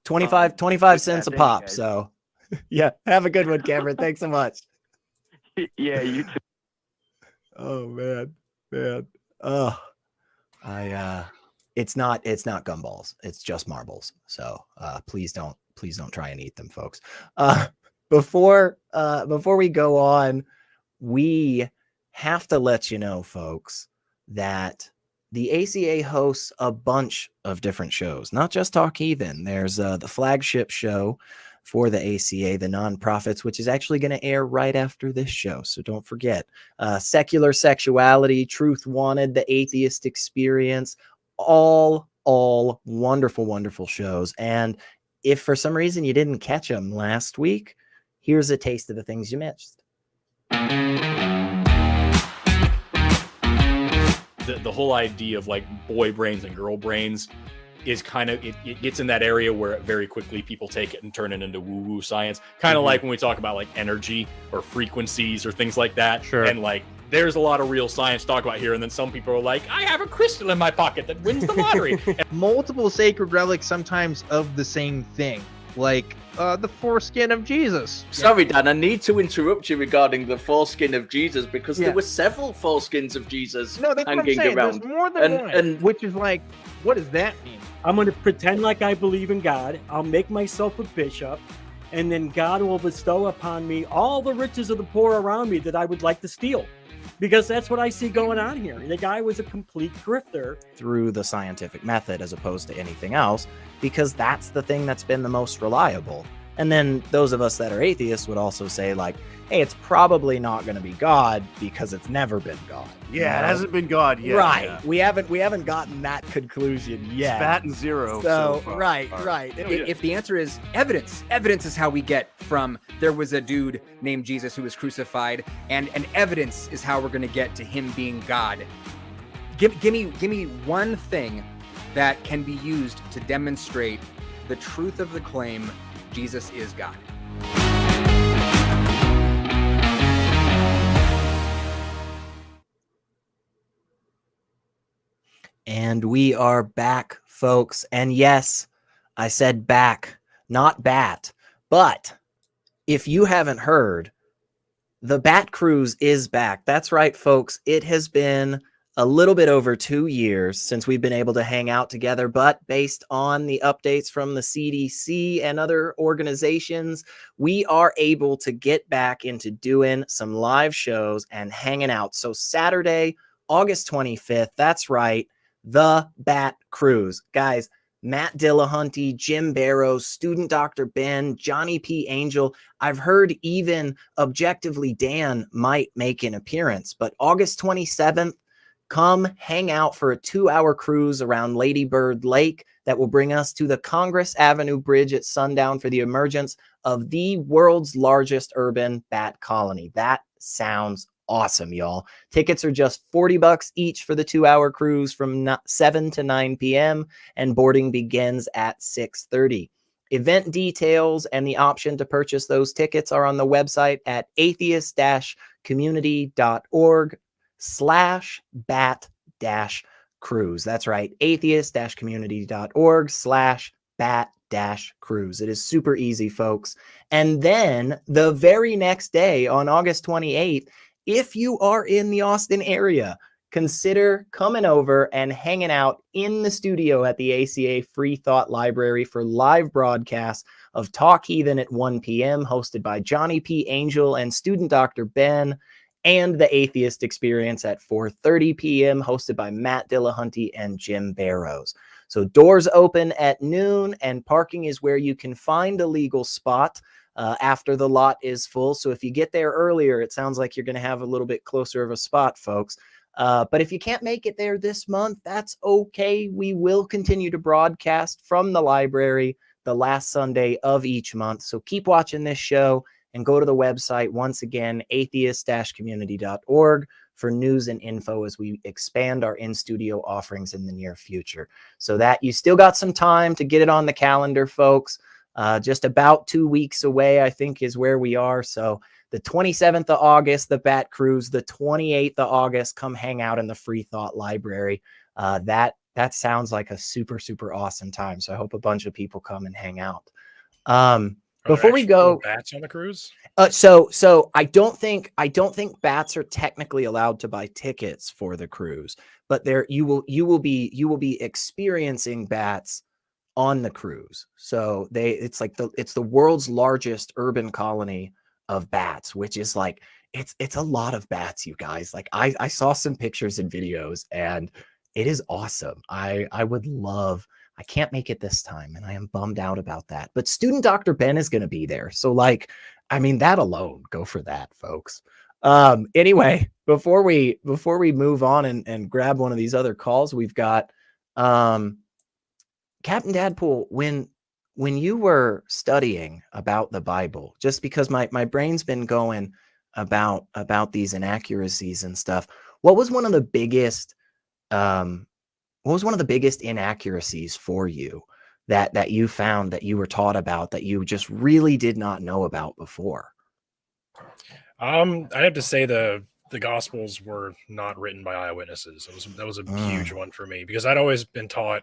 25 cents a pop. Guys. So yeah, have a good one, Cameron. Thanks so much. Yeah, you too. Oh man. Oh, it's not gumballs. It's just marbles. So please don't try and eat them, folks. Before we go on, we have to let you know, folks, that the ACA hosts a bunch of different shows, not just Talk Heathen. There's the flagship show for the ACA, the nonprofits, which is actually going to air right after this show. So don't forget. Secular Sexuality, Truth Wanted, The Atheist Experience, all wonderful, wonderful shows. And if for some reason you didn't catch them last week, here's a taste of the things you missed. The whole idea of like boy brains and girl brains is kind of, it gets in that area where very quickly people take it and turn it into woo-woo science. Kind of like when we talk about like energy or frequencies or things like that. Sure. And like, there's a lot of real science to talk about here. And then some people are like, I have a crystal in my pocket that wins the lottery. Multiple sacred relics, sometimes of the same thing. Like the foreskin of Jesus. Sorry, Dan, I need to interrupt you regarding the foreskin of Jesus, because there were several foreskins of Jesus no, that's hanging what I'm saying. around. There's more than one, which is like, what does that mean? I'm going to pretend like I believe in God. I'll make myself a bishop, and then God will bestow upon me all the riches of the poor around me that I would like to steal. Because that's what I see going on here. The guy was a complete grifter. Through the scientific method as opposed to anything else, because that's the thing that's been the most reliable. And then those of us that are atheists would also say, like, hey, it's probably not going to be God because it's never been God. Yeah, it hasn't been God yet. Right. Yeah. We haven't gotten that conclusion yet. It's bat and zero. So far. right. If the answer is evidence is how we get from there was a dude named Jesus who was crucified, and evidence is how we're going to get to him being God. Give me one thing that can be used to demonstrate the truth of the claim Jesus is God. And we are back, folks. And yes, I said back, not bat. But if you haven't heard, the Bat Cruise is back. That's right, folks. It has been a little bit over 2 years since we've been able to hang out together, but based on the updates from the CDC and other organizations, we are able to get back into doing some live shows and hanging out. So Saturday, August 25th, that's right, the Bat Cruise. Guys, Matt Dillahunty, Jim Barrows, Student Dr. Ben, Johnny P. Angel. I've heard even Objectively Dan might make an appearance, but August 27th, come hang out for a 2-hour cruise around Lady Bird Lake that will bring us to the Congress Avenue Bridge at sundown for the emergence of the world's largest urban bat colony. That sounds awesome, y'all. Tickets are just $40 each for the 2-hour cruise from 7 to 9 p.m. and boarding begins at 6:30. Event details and the option to purchase those tickets are on the website at atheist-community.org/bat-cruise. That's right, atheist-community.org/bat-cruise. It is super easy, folks. And then the very next day on August 28th, if you are in the Austin area, consider coming over and hanging out in the studio at the ACA Free Thought Library for live broadcasts of Talk Heathen at 1 p.m., hosted by Johnny P. Angel and Student Dr. Ben, and the Atheist Experience at 4:30 p.m., hosted by Matt Dillahunty and Jim Barrows. So doors open at noon, and parking is where you can find a legal spot after the lot is full. So if you get there earlier, it sounds like you're going to have a little bit closer of a spot, folks. But if you can't make it there this month, that's okay. We will continue to broadcast from the library the last Sunday of each month. So keep watching this show and go to the website, once again, atheist-community.org, for news and info as we expand our in-studio offerings in the near future. So that you still got some time to get it on the calendar, folks. Just about 2 weeks away, I think, is where we are. So the 27th of August, the Bat Cruise, the 28th of August, come hang out in the Free Thought Library. That sounds like a super, super awesome time. So I hope a bunch of people come and hang out. Before we go, bats on the cruise. So I don't think bats are technically allowed to buy tickets for the cruise, but you will be experiencing bats on the cruise. So it's the world's largest urban colony of bats, which is like it's a lot of bats, you guys. Like I saw some pictures and videos, and it is awesome. I would love. I can't make it this time, and I am bummed out about that. But Student Dr. Ben is going to be there. So, like, I mean, that alone, go for that, folks. Anyway, before we move on and grab one of these other calls, we've got Captain DadPool. When you were studying about the Bible, just because my brain's been going about these inaccuracies and stuff, what was one of the biggest inaccuracies for you that you found, that you were taught about, that you just really did not know about before? I'd have to say the Gospels were not written by eyewitnesses. That was a huge one for me, because I'd always been taught,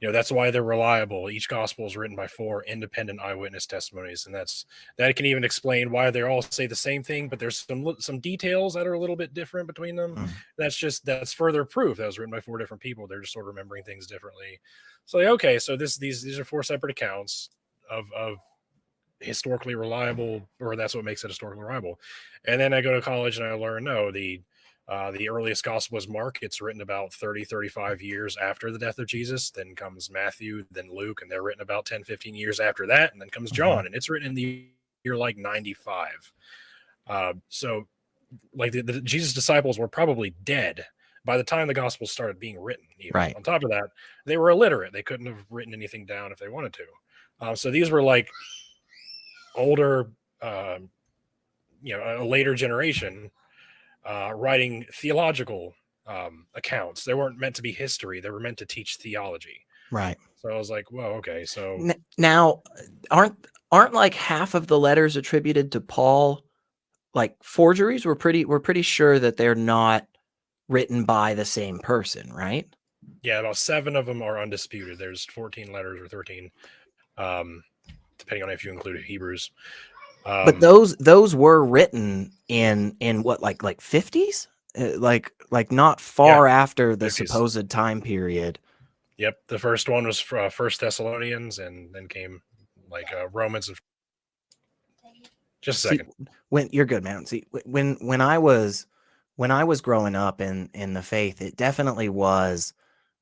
that's why they're reliable. Each gospel is written by 4 independent eyewitness testimonies, and that can even explain why they all say the same thing, but there's some details that are a little bit different between them. That's further proof that was written by 4 different people. They're just sort of remembering things differently. So okay, so these are 4 separate accounts of historically reliable, or that's what makes it historically reliable. And then I go to college and I learn, no, the The earliest gospel is Mark. It's written about 30, 35 years after the death of Jesus. Then comes Matthew, then Luke, and they're written about 10, 15 years after that. And then comes John, and it's written in the year like 95. So like the Jesus disciples were probably dead by the time the gospels started being written. Even. Right. On top of that, they were illiterate. They couldn't have written anything down if they wanted to. So these were like older, a later generation writing theological accounts. They weren't meant to be history. They were meant to teach theology. Right. So I was like, well, okay. So now, aren't like half of the letters attributed to Paul like forgeries? We're pretty sure that they're not written by the same person, right? Yeah, about 7 of them are undisputed. There's 14 letters or 13, depending on if you include Hebrews. But those were written in what like 50s, like not far after the 50s. supposed time period. Yep, the first one was First Thessalonians, and then came like Romans. And just a second. When you're good, man. See, when I was growing up in the faith, it definitely was.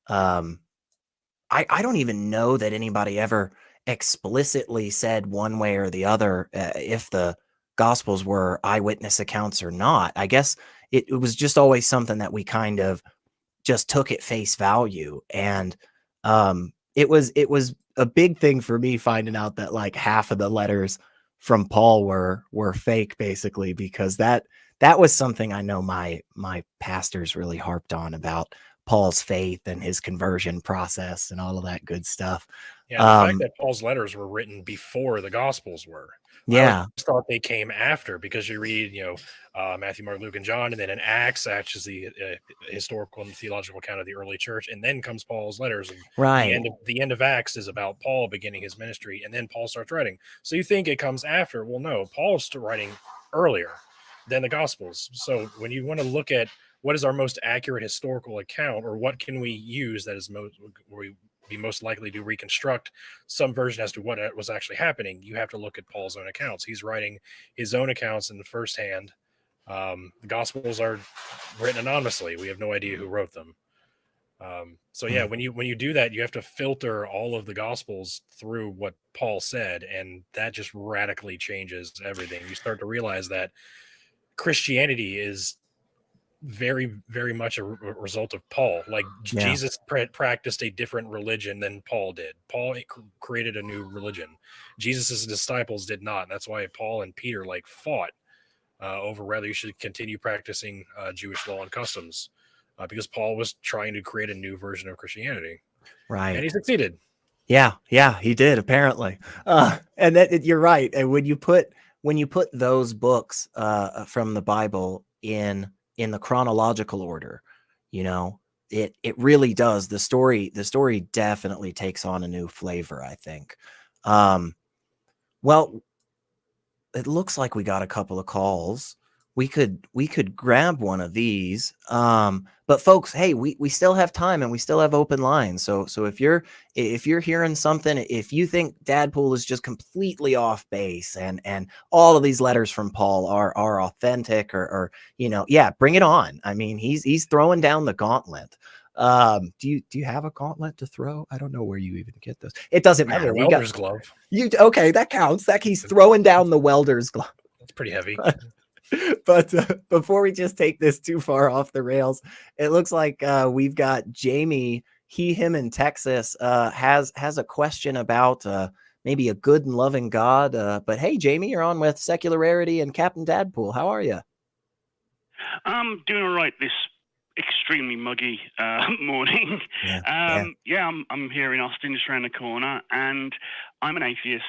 I don't even know that anybody ever explicitly said one way or the other if the gospels were eyewitness accounts or not. I guess it was just always something that we kind of just took at face value, and it was a big thing for me finding out that like half of the letters from Paul were fake, basically, because that was something I know my pastors really harped on about Paul's faith and his conversion process and all of that good stuff. Yeah, the fact that Paul's letters were written before the Gospels were. Yeah. I thought they came after, because you read, Matthew, Mark, Luke, and John, and then in Acts, is the historical and theological account of the early church, and then comes Paul's letters. And right. The end of Acts is about Paul beginning his ministry, and then Paul starts writing. So you think it comes after? Well, no, Paul's writing earlier than the Gospels. So when you want to look at what is our most accurate historical account, or what can we use that is most likely to reconstruct some version as to what was actually happening, you have to look at Paul's own accounts. He's writing his own accounts in the first hand. The Gospels are written anonymously. We have no idea who wrote them. So yeah, when you do that, you have to filter all of the Gospels through what Paul said, and that just radically changes everything. You start to realize that Christianity is very, very much a result of Paul. Like Jesus practiced a different religion than Paul did. Paul created a new religion. Jesus's disciples did not. And that's why Paul and Peter fought over whether you should continue practicing Jewish law and customs, because Paul was trying to create a new version of Christianity. Right. And he succeeded. Yeah, he did, apparently. And that you're right. And when you put those books from the Bible in the chronological order, it really does. The story definitely takes on a new flavor, I think. Well, it looks like we got a couple of calls. We could grab one of these. But folks, hey, we still have time and we still have open lines. So if you're hearing something, if you think DadPool is just completely off base and all of these letters from Paul are authentic or bring it on. I mean, he's throwing down the gauntlet. Do you have a gauntlet to throw? I don't know where you even get those. It doesn't matter. I have a welder's glove. Okay, that counts. That he's throwing down the welder's glove. That's pretty heavy. But before we just take this too far off the rails, it looks like we've got Jamie, him in Texas, has a question about maybe a good and loving God. But hey, Jamie, you're on with Secular Rarity and Captain DadPool. How are you? I'm doing all right this extremely muggy morning. I'm here in Austin, just around the corner, and I'm an atheist.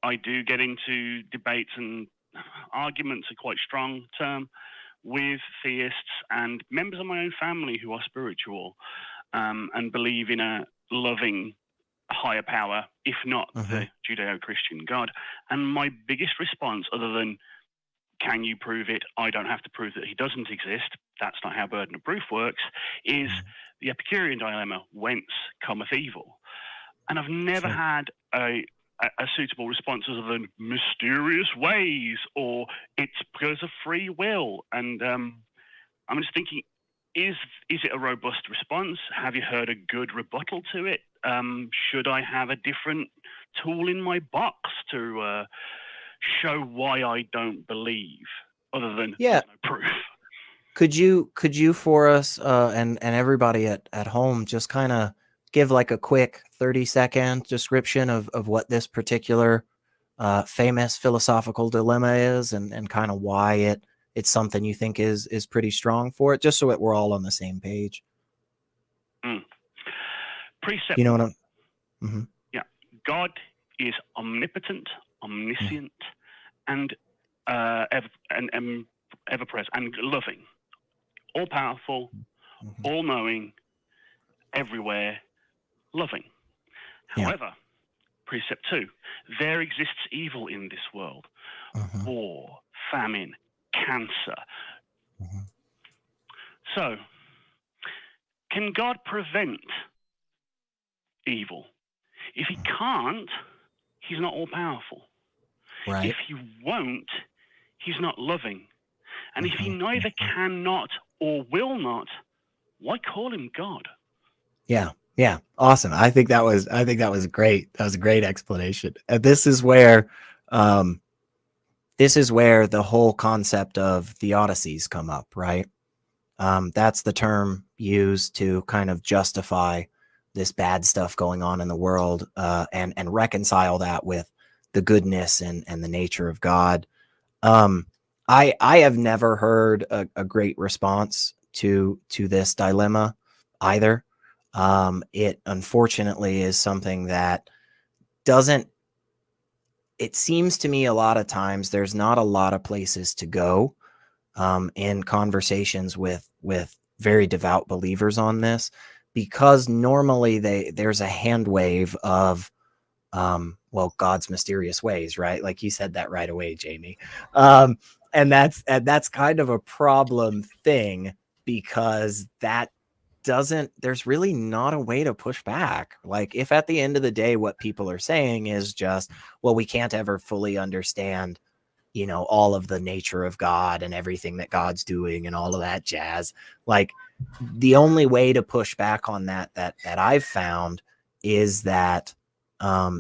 I do get into debates, and arguments are quite strong term, with theists and members of my own family who are spiritual and believe in a loving higher power, if not the Judeo-Christian God. And my biggest response, other than can you prove it? I don't have to prove that he doesn't exist. That's not how burden of proof works, is the Epicurean Dilemma, whence cometh evil? And I've never had a suitable response other than mysterious ways, or it's because of free will. And I'm just thinking, is it a robust response? Have you heard a good rebuttal to it? Should I have a different tool in my box to show why I don't believe, other than Yeah. there's no proof? Could you for us and everybody at home just kind of give like a quick 30-second description of what this particular famous philosophical dilemma is, and kind of why it's something you think is pretty strong for it, just so that we're all on the same page. Precept. You know what I'm? Mm-hmm. Yeah. God is omnipotent, omniscient, and ever present and loving, all powerful, all knowing, everywhere, loving. However, precept 2, there exists evil in this world. War, famine, cancer. So, can God prevent evil? If he can't, he's not all powerful. Right. If he won't, he's not loving. And if he neither cannot or will not, why call him God? Yeah. Yeah. Awesome. I think that was great. That was a great explanation. This is where the whole concept of theodicies come up, right? That's the term used to kind of justify this bad stuff going on in the world, and reconcile that with the goodness and the nature of God. I have never heard a great response to this dilemma either. It unfortunately is something that it seems to me a lot of times there's not a lot of places to go in conversations with very devout believers on this, because normally there's a hand wave of God's mysterious ways, right? Like you said that right away, Jamie. And that's kind of a problem thing, because there's really not a way to push back. Like, if at the end of the day what people are saying is just, well, we can't ever fully understand, all of the nature of God and everything that God's doing and all of that jazz. Like, the only way to push back on that I've found is that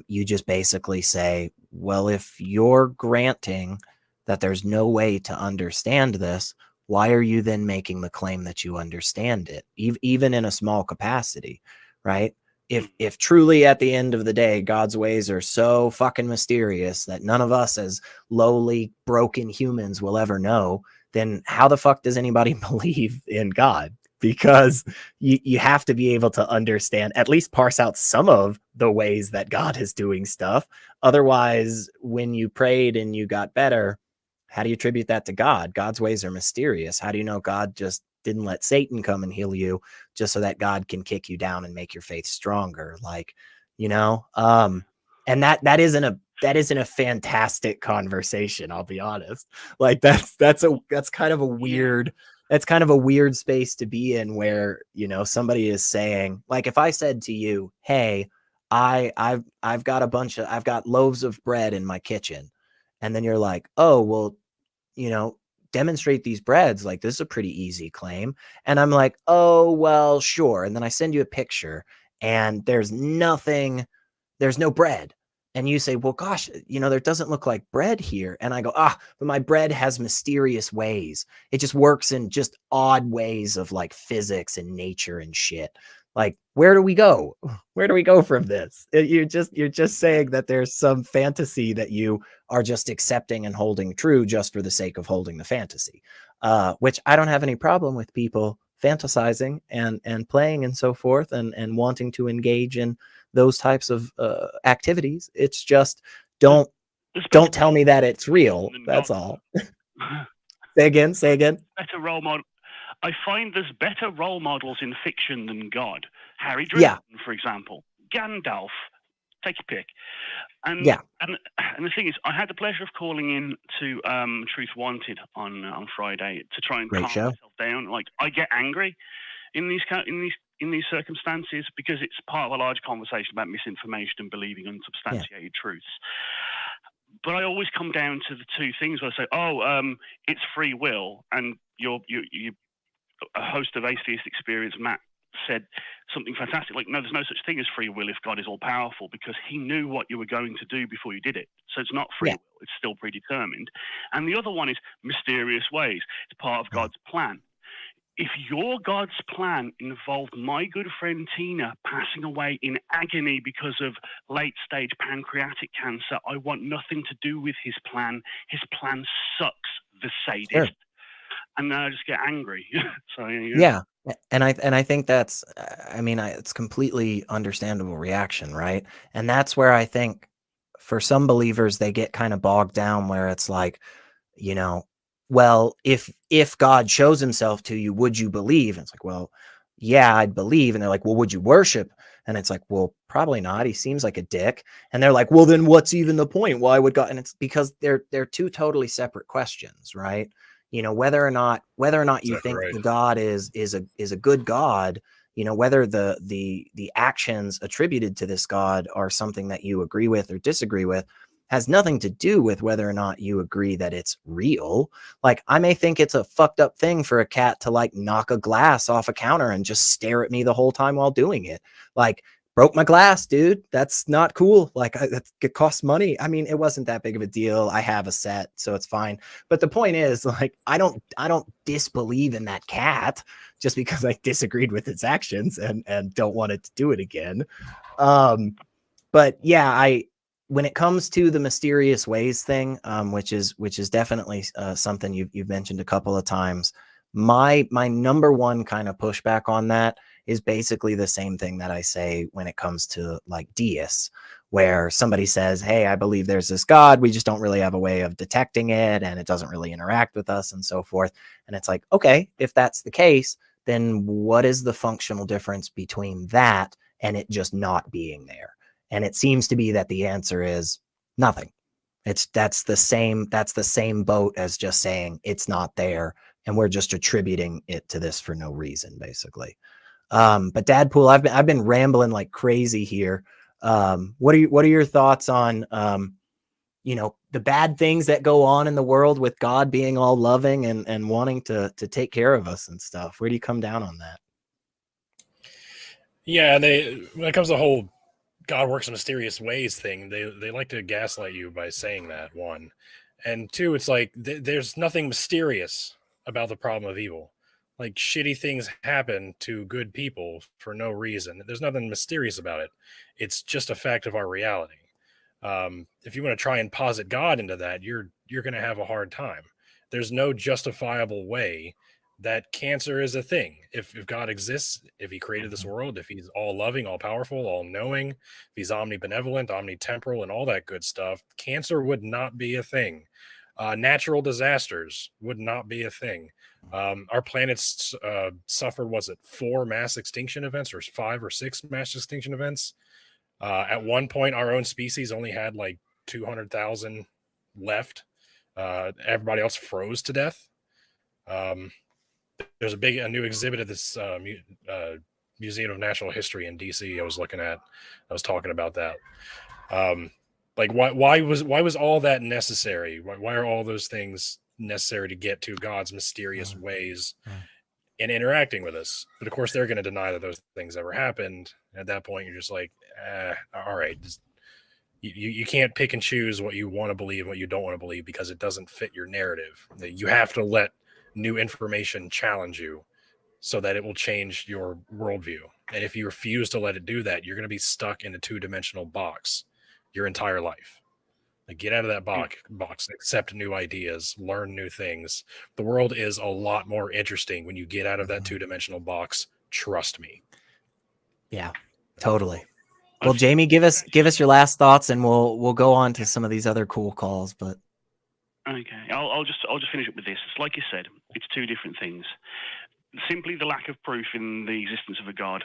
you just basically say, well, if you're granting that there's no way to understand this, why are you then making the claim that you understand it, even in a small capacity, right? If truly at the end of the day, God's ways are so fucking mysterious that none of us as lowly, broken humans will ever know, then how the fuck does anybody believe in God? Because you have to be able to understand, at least parse out some of the ways that God is doing stuff. Otherwise, when you prayed and you got better, how do you attribute that to God? God's ways are mysterious. How do you know God just didn't let Satan come and heal you just so that God can kick you down and make your faith stronger? Like, and that isn't a fantastic conversation, I'll be honest. Like, that's kind of a weird, space to be in, where, somebody is saying, like, if I said to you, hey, I've got loaves of bread in my kitchen. And then you're like, oh, well, demonstrate these breads. Like, this is a pretty easy claim. And I'm like, oh, well, sure. And then I send you a picture and there's no bread. And you say, well, gosh, there doesn't look like bread here. And I go, but my bread has mysterious ways. It just works in just odd ways of like physics and nature and shit. Like, where do we go? Where do we go from this? You're just saying that there's some fantasy that you are just accepting and holding true just for the sake of holding the fantasy, which I don't have any problem with people fantasizing and playing and so forth and wanting to engage in those types of activities. It's just don't tell me that it's real. That's all. Say again. Better role model. I find there's better role models in fiction than God. Harry Dresden, for example. Gandalf. Take your pick. And the thing is, I had the pleasure of calling in to Truth Wanted on Friday to try and calm myself down. Like, I get angry in these circumstances because it's part of a large conversation about misinformation and believing unsubstantiated truths. But I always come down to the two things where I say, it's free will, and you a host of atheist experience, Matt said something fantastic, like, no, there's no such thing as free will if God is all powerful, because he knew what you were going to do before you did it. So it's not free will, it's still predetermined. And the other one is mysterious ways. It's part of God's plan. If your God's plan involved my good friend Tina passing away in agony because of late-stage pancreatic cancer, I want nothing to do with his plan. His plan sucks, the sadist. Sure. And then I just get angry. So Yeah. And I think that's, I mean, it's completely understandable reaction, right? And that's where I think for some believers, they get kind of bogged down where it's like, you know, well, if God shows himself to you, would you believe? And it's like, well, yeah, I'd believe. And they're like, well, would you worship? And it's like, well, probably not. He seems like a dick. And they're like, well, then what's even the point? Why would God? And it's because they're two totally separate questions, right? You know, whether or not you think the God is a good God, you know, whether the actions attributed to this God are something that you agree with or disagree with, has nothing to do with whether or not you agree that it's real. Like, I may think it's a fucked up thing for a cat to like knock a glass off a counter and just stare at me the whole time while doing it. Like, broke my glass, dude. That's not cool. Like, it costs money. I mean, it wasn't that big of a deal. I have a set, so it's fine. But the point is, like, I don't disbelieve in that cat just because I disagreed with its actions and don't want it to do it again. But yeah, when it comes to the mysterious ways thing, which is definitely something you've mentioned a couple of times, my number one kind of pushback on that is basically the same thing that I say when it comes to like deists, where somebody says, hey, I believe there's this God, we just don't really have a way of detecting it, and it doesn't really interact with us and so forth. And it's like, okay, if that's the case, then what is the functional difference between that and it just not being there? And it seems to be that the answer is nothing. That's the same boat as just saying it's not there, and we're just attributing it to this for no reason, basically. But DadPool, I've been rambling like crazy here. What are your thoughts on you know, the bad things that go on in the world with God being all loving and wanting to take care of us and stuff? Where do you come down on that? Yeah, when it comes to the whole God works in mysterious ways thing, they like to gaslight you by saying that, one. And two, it's like there's nothing mysterious about the problem of evil. Like, shitty things happen to good people for no reason. There's nothing mysterious about it. It's just a fact of our reality. If you want to try and posit God into that, you're going to have a hard time. There's no justifiable way that cancer is a thing. If God exists, if he created this world, if he's all loving, all powerful, all knowing, if he's omnibenevolent, omnitemporal, and all that good stuff, cancer would not be a thing. Natural disasters would not be a thing. Our planet's suffered, was it 4 mass extinction events or 5 or 6 mass extinction events? At one point, our own species only had like 200,000 left. Everybody else froze to death. There's a new exhibit at this Museum of Natural History in DC. I was talking about that. Like, why was all that necessary? Why are all those things necessary to get to God's mysterious ways and interacting with us? But of course, they're going to deny that those things ever happened. At that point, you're just like, all right, you can't pick and choose what you want to believe and what you don't want to believe because it doesn't fit your narrative. You have to let new information challenge you so that it will change your worldview. And if you refuse to let it do that, you're going to be stuck in a 2-dimensional box your entire life. Like, get out of that box, accept new ideas, learn new things. The world is a lot more interesting when you get out of that 2-dimensional box. Trust me. Yeah, totally. Well, Jamie, give us your last thoughts, and we'll go on to some of these other cool calls. But okay, I'll just finish up with this. It's like you said, it's 2 different things. Simply the lack of proof in the existence of a God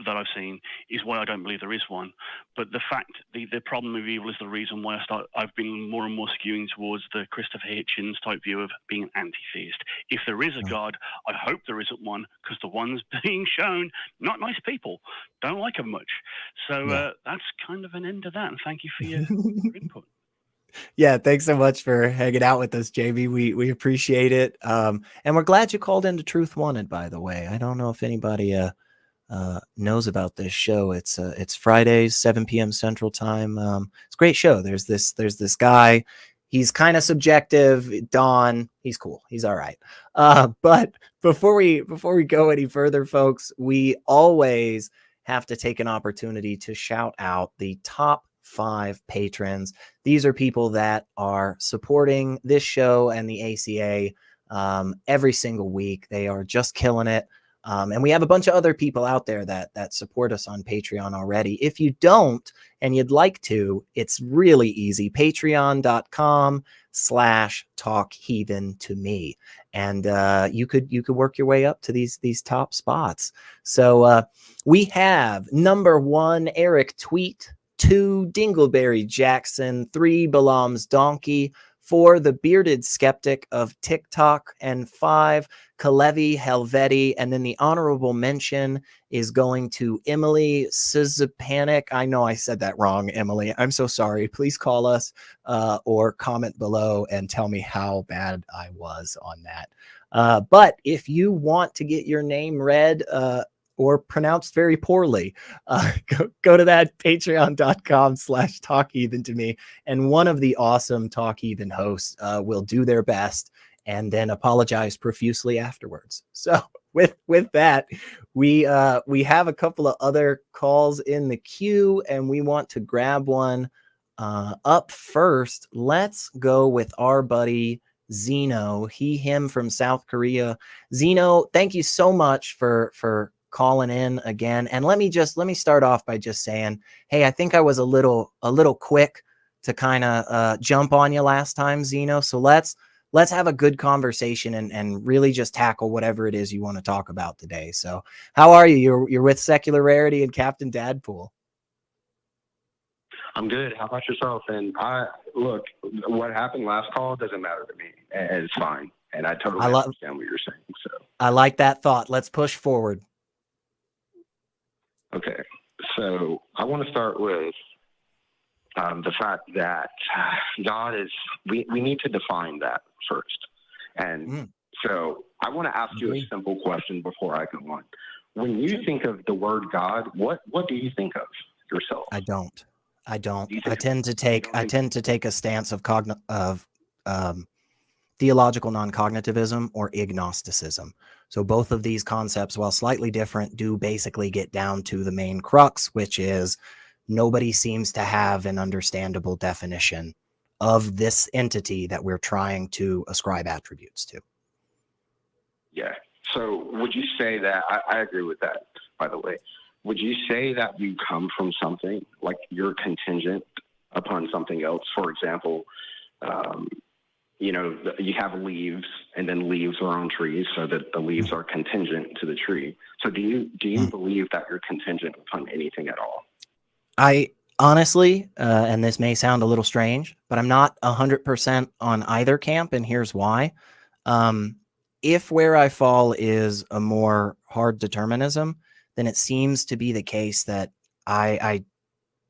that I've seen is why I don't believe there is one. But the fact, the problem of evil is the reason why I've been more and more skewing towards the Christopher Hitchens type view of being an anti-theist. If there is a God, I hope there isn't one, because the ones being shown, not nice people, don't like them much. So that's kind of an end to that. And thank you for your input. Yeah, thanks so much for hanging out with us, Jamie. We appreciate it. And we're glad you called into Truth Wanted, by the way. I don't know if anybody knows about this show. It's Fridays, 7 p.m. Central Time. It's a great show. There's this guy. He's kind of subjective. Don, he's cool. He's all right. But before we go any further, folks, we always have to take an opportunity to shout out the top 5 patrons. These are people that are supporting this show and the ACA every single week. They are just killing it. And we have a bunch of other people out there that support us on Patreon already. If you don't and you'd like to, it's really easy. Patreon.com/Talk Heathen to me. And you could work your way up to these top spots. So we have number 1, Eric Tweet, 2, Dingleberry Jackson, 3, Balaam's Donkey, 4, The Bearded Skeptic of TikTok, and 5, Kalevi Helveti. And then the honorable mention is going to Emily Sizapanic. I know I said that wrong, Emily. I'm so sorry. Please call us or comment below and tell me how bad I was on that. But if you want to get your name read or pronounced very poorly, go to that patreon.com/Talk Heathen to me. And one of the awesome Talk Heathen hosts will do their best and then apologize profusely afterwards. So with that, we have a couple of other calls in the queue, and we want to grab one up first. Let's go with our buddy Zeno, him from South Korea. Zeno, thank you so much for calling in again. And let me start off by just saying, hey, I think I was a little quick to kind of jump on you last time, Zeno. So let's have a good conversation and really just tackle whatever it is you want to talk about today. So how are you? You're with Secular Rarity and Captain DadPool. I'm good. How about yourself? And look, what happened last call doesn't matter to me. It's fine. And I totally understand what you're saying. So I like that thought. Let's push forward. Okay. So I want to start with the fact that God is, we need to define that first. And so I want to ask you a simple question before I go on. When you think of the word God, what do you think of yourself? I don't. I tend to take a stance of theological non-cognitivism or agnosticism. So both of these concepts, while slightly different, do basically get down to the main crux, which is nobody seems to have an understandable definition of this entity that we're trying to ascribe attributes to. Yeah. So would you say that, I agree with that, by the way. Would you say that you come from something, like you're contingent upon something else? For example, you have leaves, and then leaves are on trees, so that the leaves are contingent to the tree. So do you believe that you're contingent upon anything at all? I honestly, and this may sound a little strange, but I'm not 100% on either camp, and here's why. If where I fall is a more hard determinism, then it seems to be the case that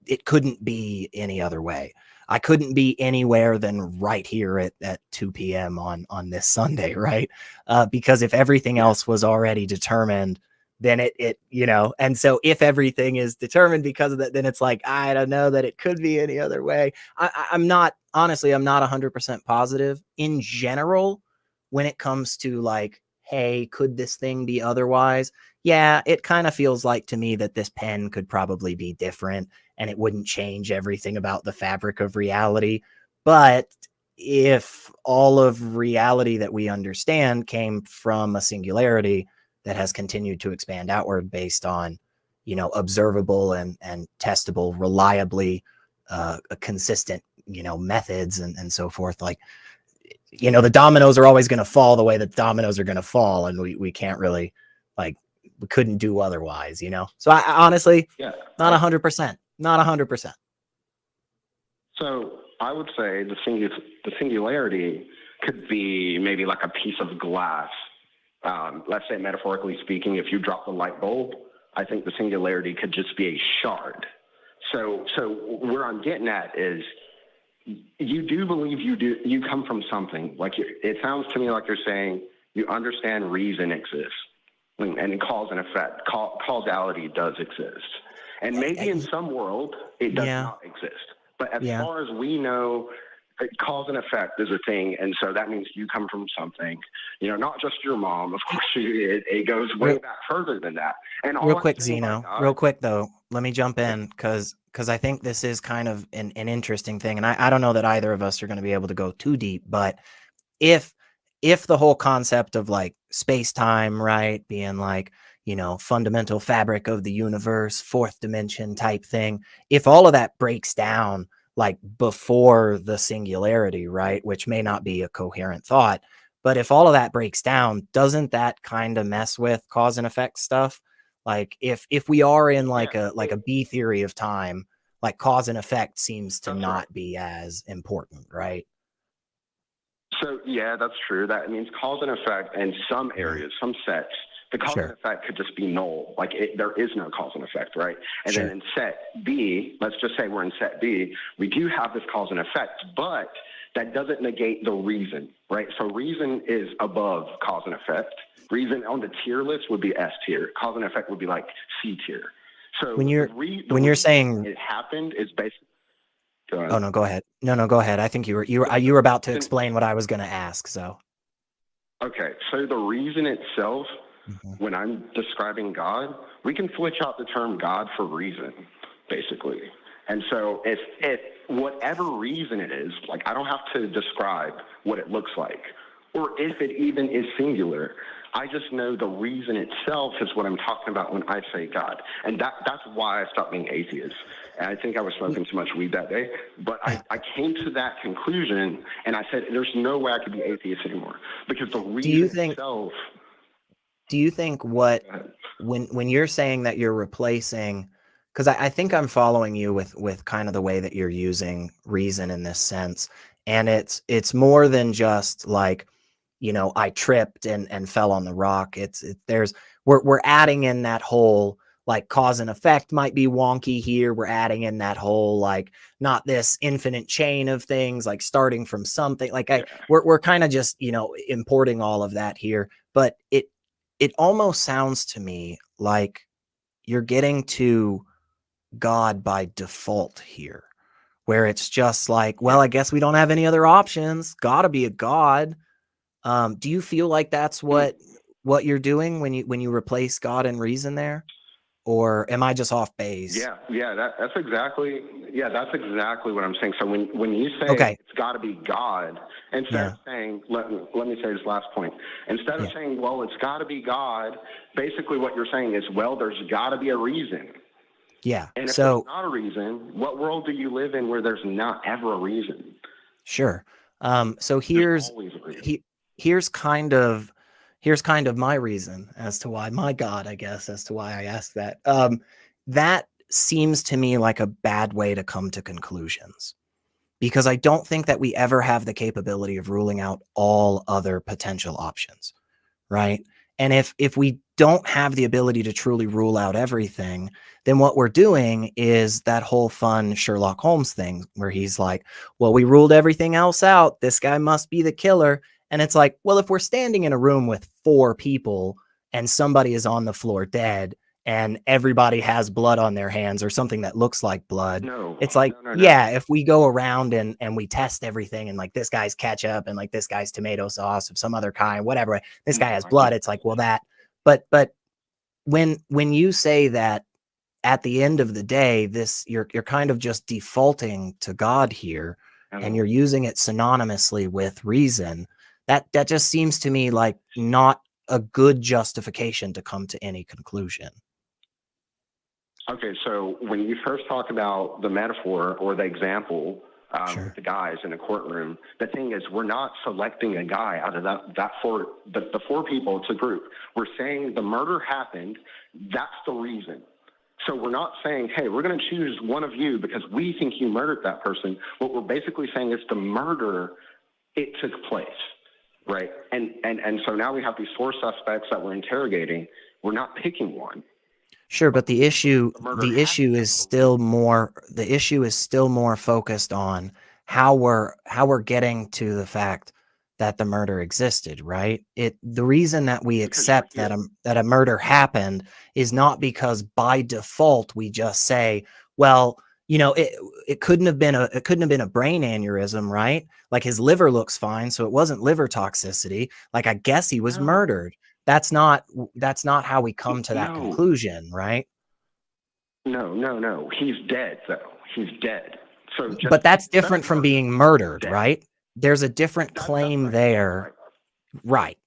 it couldn't be any other way. I couldn't be anywhere than right here at 2 p.m. on this Sunday, right? Because if everything else was already determined, then it and so if everything is determined because of that, then it's like, I don't know that it could be any other way. I'm not 100% positive in general when it comes to like, hey, could this thing be otherwise? Yeah, it kind of feels like to me that this pen could probably be different and it wouldn't change everything about the fabric of reality. But if all of reality that we understand came from a singularity that has continued to expand outward based on, observable and testable, reliably consistent, methods and so forth, like, the dominoes are always going to fall the way that dominoes are going to fall. And we can't really, like, we couldn't do otherwise, So I honestly, not 100%, not 100%. So I would say the singularity could be maybe like a piece of glass. Let's say, metaphorically speaking, if you drop the light bulb, I think the singularity could just be a shard. So where I'm getting at is, you do believe you come from something. Like it sounds to me like you're saying you understand reason exists, and cause and effect. Causality does exist, and maybe in some world it does not exist. But as far as we know, cause and effect is a thing, and so that means you come from something. Not just your mom. Of course, it goes way back further than that. And real quick, Zeno. Real quick though, let me jump in because I think this is kind of an interesting thing, and I don't know that either of us are going to be able to go too deep. But if the whole concept of like space time, right, being like fundamental fabric of the universe, fourth dimension type thing, if all of that breaks down like before the singularity, right, which may not be a coherent thought, but if all of that breaks down, doesn't that kind of mess with cause and effect stuff? Like if we are in like a B theory of time, like cause and effect seems to not be as important, right? So yeah, that's true. That means cause and effect in some areas, some sets, the cause and effect could just be null. Like there is no cause and effect, right? And then in set B, let's just say we're in set B, we do have this cause and effect, but that doesn't negate the reason, right? So reason is above cause and effect. Reason on the tier list would be S tier. Cause and effect would be like C tier. So when you're saying it happened is basically. Oh no, go ahead. No, go ahead. I think you were about to explain what I was going to ask. So. Okay, so the reason itself, when I'm describing God, we can switch out the term God for reason, basically. And so if whatever reason it is, like I don't have to describe what it looks like, or if it even is singular. I just know the reason itself is what I'm talking about when I say God. And that's why I stopped being atheist. And I think I was smoking too much weed that day. But I came to that conclusion, and I said, there's no way I could be atheist anymore. Because the reason itself... Do you think when you're saying that you're replacing... Because I think I'm following you with kind of the way that you're using reason in this sense. And it's more than just like... I tripped and fell on the rock. We're adding in that whole like cause and effect might be wonky here. We're adding in that whole like not this infinite chain of things like starting from something like we're kind of just importing all of that here. But it almost sounds to me like you're getting to God by default here, where it's just like, well, I guess we don't have any other options. Gotta be a God. Do you feel like that's what you're doing when you replace God and reason there, or am I just off base? Yeah, that's exactly what I'm saying. So when you say it's got to be God, instead of saying let me say this last point, instead of saying well it's got to be God, basically what you're saying is well there's got to be a reason. Yeah. And if there's not a reason, what world do you live in where there's not ever a reason? Sure. So here's kind of my reason as to why my God, I guess, as to why I asked that. That seems to me like a bad way to come to conclusions, because I don't think that we ever have the capability of ruling out all other potential options, right? And if we don't have the ability to truly rule out everything, then what we're doing is that whole fun Sherlock Holmes thing where he's like, well, we ruled everything else out. This guy must be the killer. And it's like, well, if we're standing in a room with 4 people and somebody is on the floor dead and everybody has blood on their hands or something that looks like blood, it's like, yeah, if we go around and we test everything and like this guy's ketchup and like this guy's tomato sauce of some other kind, whatever, this guy has blood. It's like, well, but when you say that at the end of the day, you're kind of just defaulting to God here and you're using it synonymously with reason. That just seems to me like not a good justification to come to any conclusion. Okay, so when you first talk about the metaphor or the example with the guys in a courtroom, the thing is we're not selecting a guy out of the 4 people. It's a group. We're saying the murder happened. That's the reason. So we're not saying, hey, we're going to choose one of you because we think you murdered that person. What we're basically saying is the murder, it took place. Right. And so now we have these 4 suspects that we're interrogating. We're not picking one. Sure, but the issue is still more focused on how we're getting to the fact that the murder existed, right? The reason that we accept that a murder happened is not because by default we just say, well, you know, it couldn't have been a brain aneurysm, right? Like his liver looks fine, so it wasn't liver toxicity. Like I guess he was murdered. That's not how we come to that conclusion, right? No. He's dead, though. He's dead. So, but that's different from being murdered, right? There's a different claim there. Right.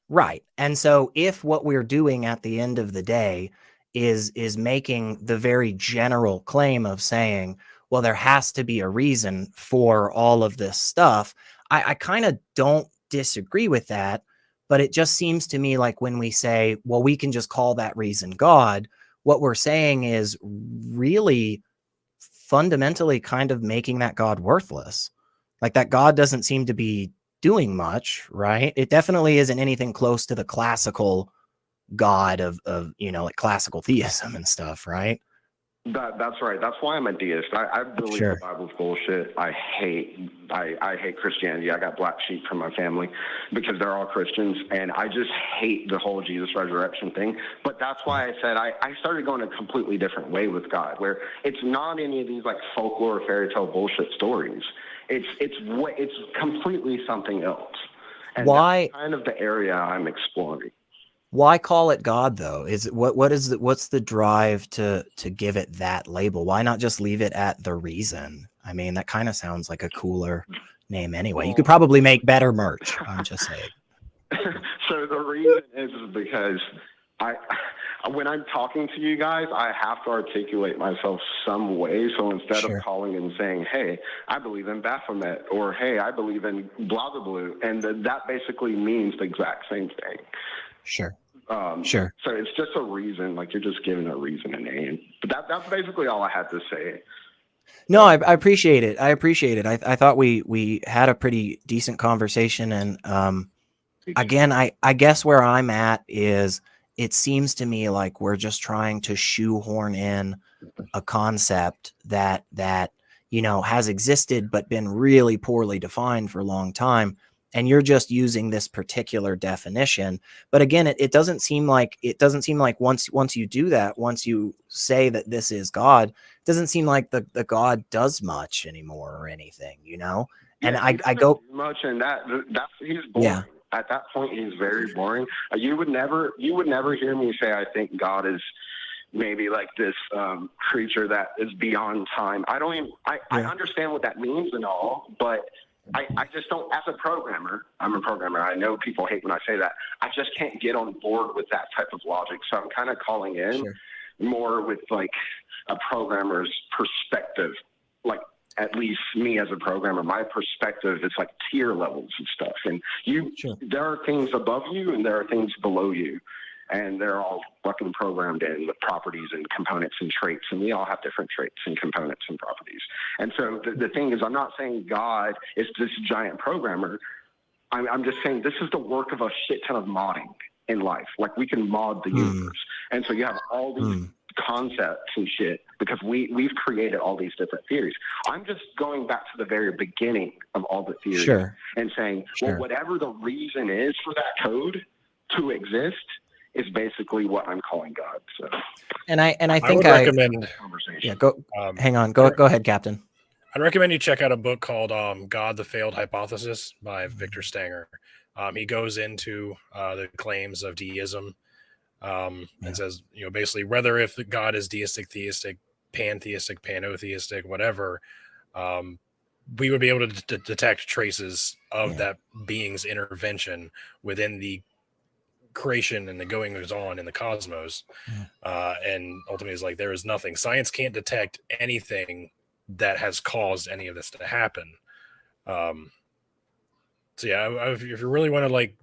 And so if what we're doing at the end of the day is making the very general claim of saying, well, there has to be a reason for all of this stuff, I kind of don't disagree with that. But it just seems to me like when we say, well, we can just call that reason God, what we're saying is really fundamentally kind of making that God worthless. Like that God doesn't seem to be doing much, right? It definitely isn't anything close to the classical God of you know, like classical theism and stuff, right? That's right. That's why I'm a deist. I believe the Bible's bullshit. I hate Christianity. I got black sheep from my family because they're all Christians, and I just hate the whole Jesus resurrection thing. But that's why I said I started going a completely different way with God, where it's not any of these like folklore fairy tale bullshit stories. It's completely something else. And why? That's kind of the area I'm exploring. Why call it God though? Is it what's the drive to give it that label? Why not just leave it at the reason? I mean, that kind of sounds like a cooler name anyway. You could probably make better merch. I'm just saying. So the reason is because when I'm talking to you guys, I have to articulate myself some way. So instead of calling and saying, hey, I believe in Baphomet, or hey, I believe in blah, blah, blah, and that basically means the exact same thing. Sure. So it's just a reason, like you're just giving a reason a name. But that's basically all I had to say. No, I appreciate it. I thought we had a pretty decent conversation. And again, I guess where I'm at is it seems to me like we're just trying to shoehorn in a concept that you know has existed but been really poorly defined for a long time. And you're just using this particular definition. But again, it doesn't seem like once you do that, once you say that this is God, it doesn't seem like the God does much anymore or anything, you know? And I go do much, and that's he's boring. Yeah. At that point, he's very boring. You would never hear me say I think God is maybe like this creature that is beyond time. I understand what that means and all, but I just don't, as a programmer, I'm a programmer. I know people hate when I say that. I just can't get on board with that type of logic. So I'm kind of calling in more with like a programmer's perspective. Like at least me as a programmer, my perspective, it's like tier levels and stuff. And there are things above you and there are things below you. And they're all fucking programmed in with properties and components and traits. And we all have different traits and components and properties. And so the thing is, I'm not saying God is this giant programmer. I'm just saying this is the work of a shit ton of modding in life. Like we can mod the universe. And so you have all these concepts and shit because we've created all these different theories. I'm just going back to the very beginning of all the theories and saying, well, whatever the reason is for that code to exist is basically what I'm calling God. So, and I think would recommend. Yeah, go. Hang on. Go ahead, Captain. I'd recommend you check out a book called "God: The Failed Hypothesis" by Victor Stenger. He goes into the claims of deism and says, you know, basically whether if God is deistic, theistic, pantheistic, panotheistic, whatever, we would be able to detect traces of that being's intervention within the creation and the goings on in the cosmos. And ultimately is like there is nothing. Science can't detect anything that has caused any of this to happen. So yeah, if you really want to like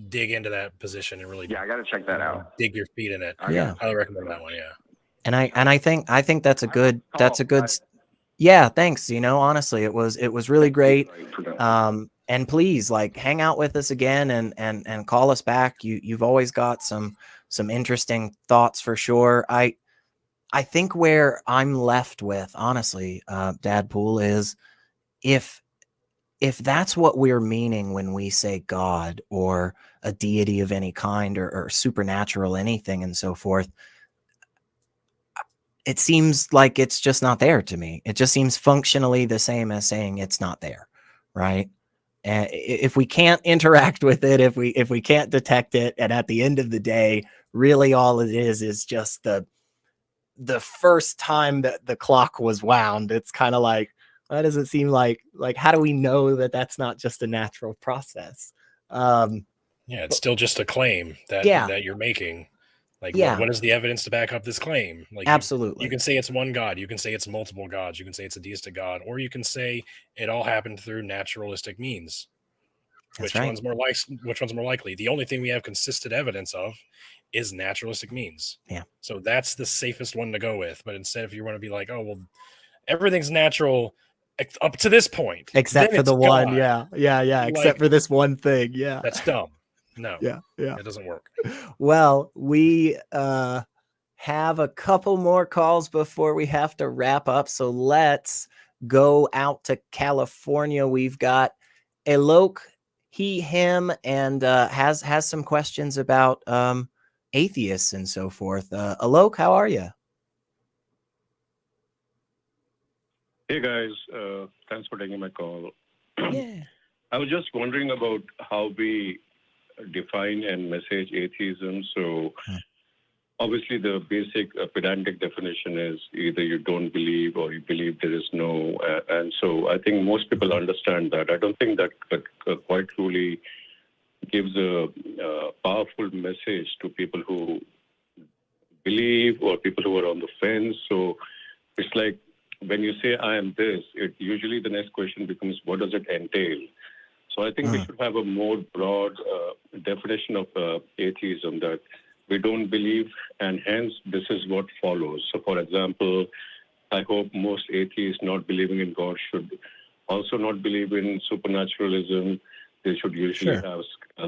dig into that position and really I gotta check that out. Dig your feet in it. I highly recommend that one. And I think that's a good yeah, thanks. You know, honestly, it was really great. And please, like, hang out with us again and call us back. You've always got some interesting thoughts for sure. I think where I'm left with, honestly, DadPool, is if if that's what we're meaning when we say God or a deity of any kind or supernatural anything and so forth, it seems like it's just not there to me. It just seems functionally the same as saying it's not there, right? And if we can't interact with it, if we can't detect it, and at the end of the day, really all it is just the first time that the clock was wound, it's kind of like, that doesn't seem like how do we know that that's not just a natural process? Yeah, it's still just a claim that that you're making. Like, what is the evidence to back up this claim? Like, absolutely, you can say it's one God, you can say it's multiple gods, you can say it's a deistic God, or you can say it all happened through naturalistic means. Which one's more likely? The only thing we have consistent evidence of is naturalistic means. Yeah. So that's the safest one to go with. But instead, if you want to be like, oh well, everything's natural up to this point, except for the one, except for this one thing, that's dumb. No, it doesn't work. Well, we have a couple more calls before we have to wrap up, so let's go out to California. We've got Alok, he, him, and has some questions about atheists and so forth. Alok, how are you? Hey guys, thanks for taking my call. Yeah. I was just wondering about how we define and message atheism. So obviously the basic pedantic definition is either you don't believe or you believe there is no. And so I think most people understand that. I don't think that quite truly gives a powerful message to people who believe or people who are on the fence. So it's like when you say I am this, it usually the next question becomes what does it entail? So I think we should have a more broad definition of atheism, that we don't believe, and hence this is what follows. So, for example, I hope most atheists not believing in God should also not believe in supernaturalism. They should usually have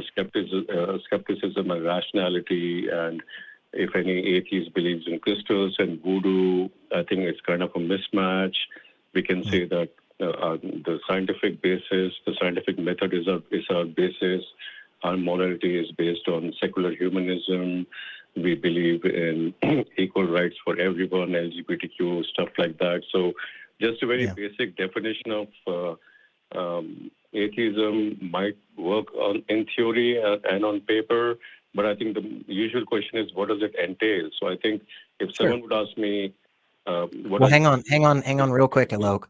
skepticism and rationality. And if any atheist believes in crystals and voodoo, I think it's kind of a mismatch. We can say that the scientific basis, the scientific method is our basis. Our morality is based on secular humanism. We believe in equal rights for everyone, LGBTQ, stuff like that. So just a very basic definition of atheism might work in theory and on paper, but I think the usual question is, what does it entail? So I think if someone would ask me, hang on real quick, Alok.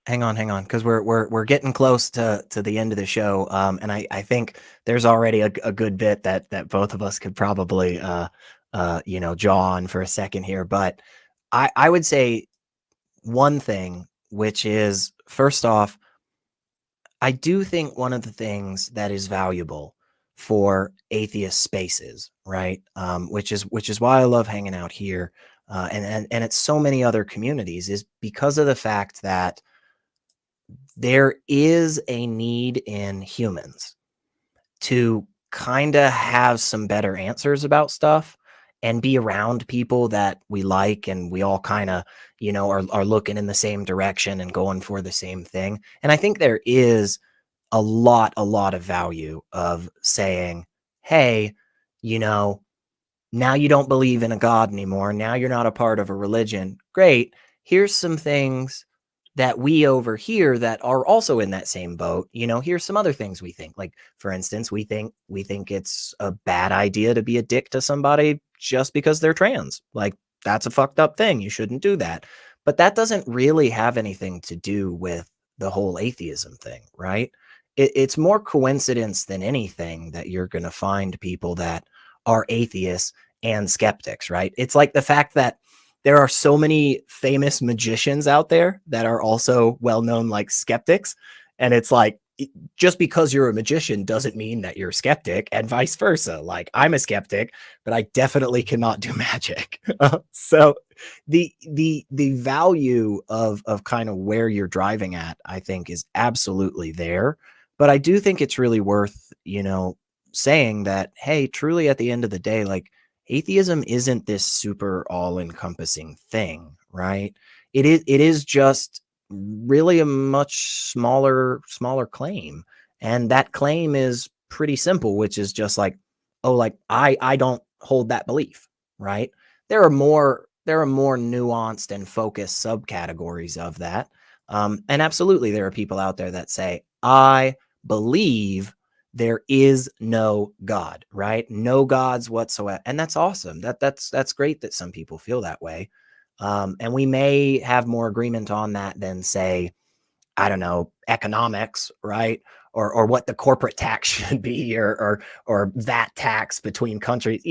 Hang on, because we're getting close to the end of the show, and I think there's already a good bit that both of us could probably jaw on for a second here. But I would say one thing, which is, first off, I do think one of the things that is valuable for atheist spaces, right, which is why I love hanging out here, and it's so many other communities, is because of the fact that there is a need in humans to kind of have some better answers about stuff and be around people that we like and we all kind of, are looking in the same direction and going for the same thing. And I think there is a lot of value of saying, hey, now you don't believe in a God anymore. Now you're not a part of a religion. Great. Here's some things that we over here that are also in that same boat. Here's some other things we think. Like, for instance, we think it's a bad idea to be a dick to somebody just because they're trans. Like, that's a fucked up thing. You shouldn't do that. But that doesn't really have anything to do with the whole atheism thing, right? It's more coincidence than anything that you're going to find people that are atheists and skeptics, right? It's like the fact that there are so many famous magicians out there that are also well-known like skeptics. And it's like, just because you're a magician doesn't mean that you're a skeptic, and vice versa. Like, I'm a skeptic, but I definitely cannot do magic. So the value of kind of where you're driving at, I think, is absolutely there. But I do think it's really worth, saying that, hey, truly at the end of the day, like, atheism isn't this super all-encompassing thing, right? It is just really a much smaller claim. And that claim is pretty simple, which is just like, oh, like I don't hold that belief, right? There are more nuanced and focused subcategories of that. And absolutely there are people out there that say, I believe there is no God, right? No gods whatsoever. And that's awesome. That's great that some people feel that way. And we may have more agreement on that than, say, I don't know, economics, right? Or what the corporate tax should be, or that tax between countries,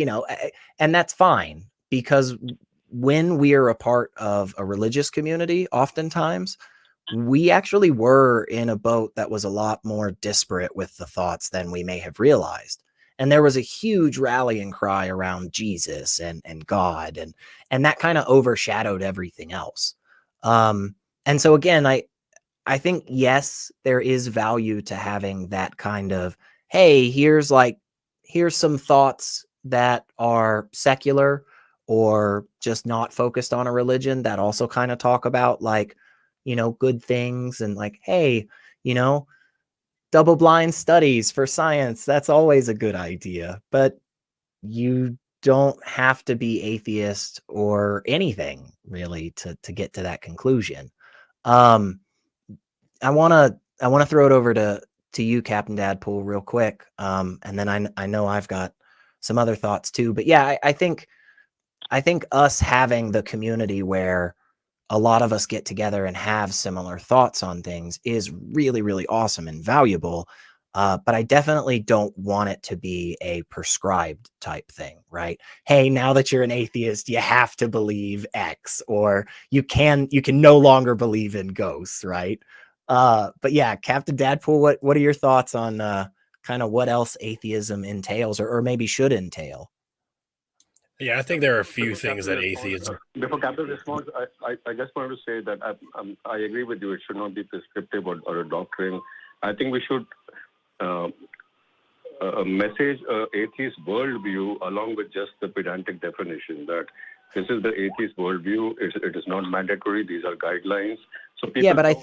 and that's fine, because when we are a part of a religious community, oftentimes we actually were in a boat that was a lot more disparate with the thoughts than we may have realized. And there was a huge rallying cry around Jesus and God, and that kind of overshadowed everything else. And so again, I think, yes, there is value to having that kind of, hey, here's some thoughts that are secular or just not focused on a religion that also kind of talk about, like, good things, and like, hey, double blind studies for science. That's always a good idea, but you don't have to be atheist or anything really to get to that conclusion. I want to throw it over to you, Captain DadPool, real quick. And then I know I've got some other thoughts too, but yeah, I think us having the community where a lot of us get together and have similar thoughts on things is really, really awesome and valuable. But I definitely don't want it to be a prescribed type thing, right? Hey, now that you're an atheist, you have to believe X, or you can no longer believe in ghosts, right? But yeah, Captain DadPool, what are your thoughts on kind of what else atheism entails, or maybe should entail? Yeah, I think there are a few things that atheism. Before Captain responds, I just wanted to say that I agree with you. It should not be prescriptive or a doctrine. I think we should message atheist worldview along with just the pedantic definition that this is the atheist worldview. It is not mandatory. These are guidelines. So people, yeah, but I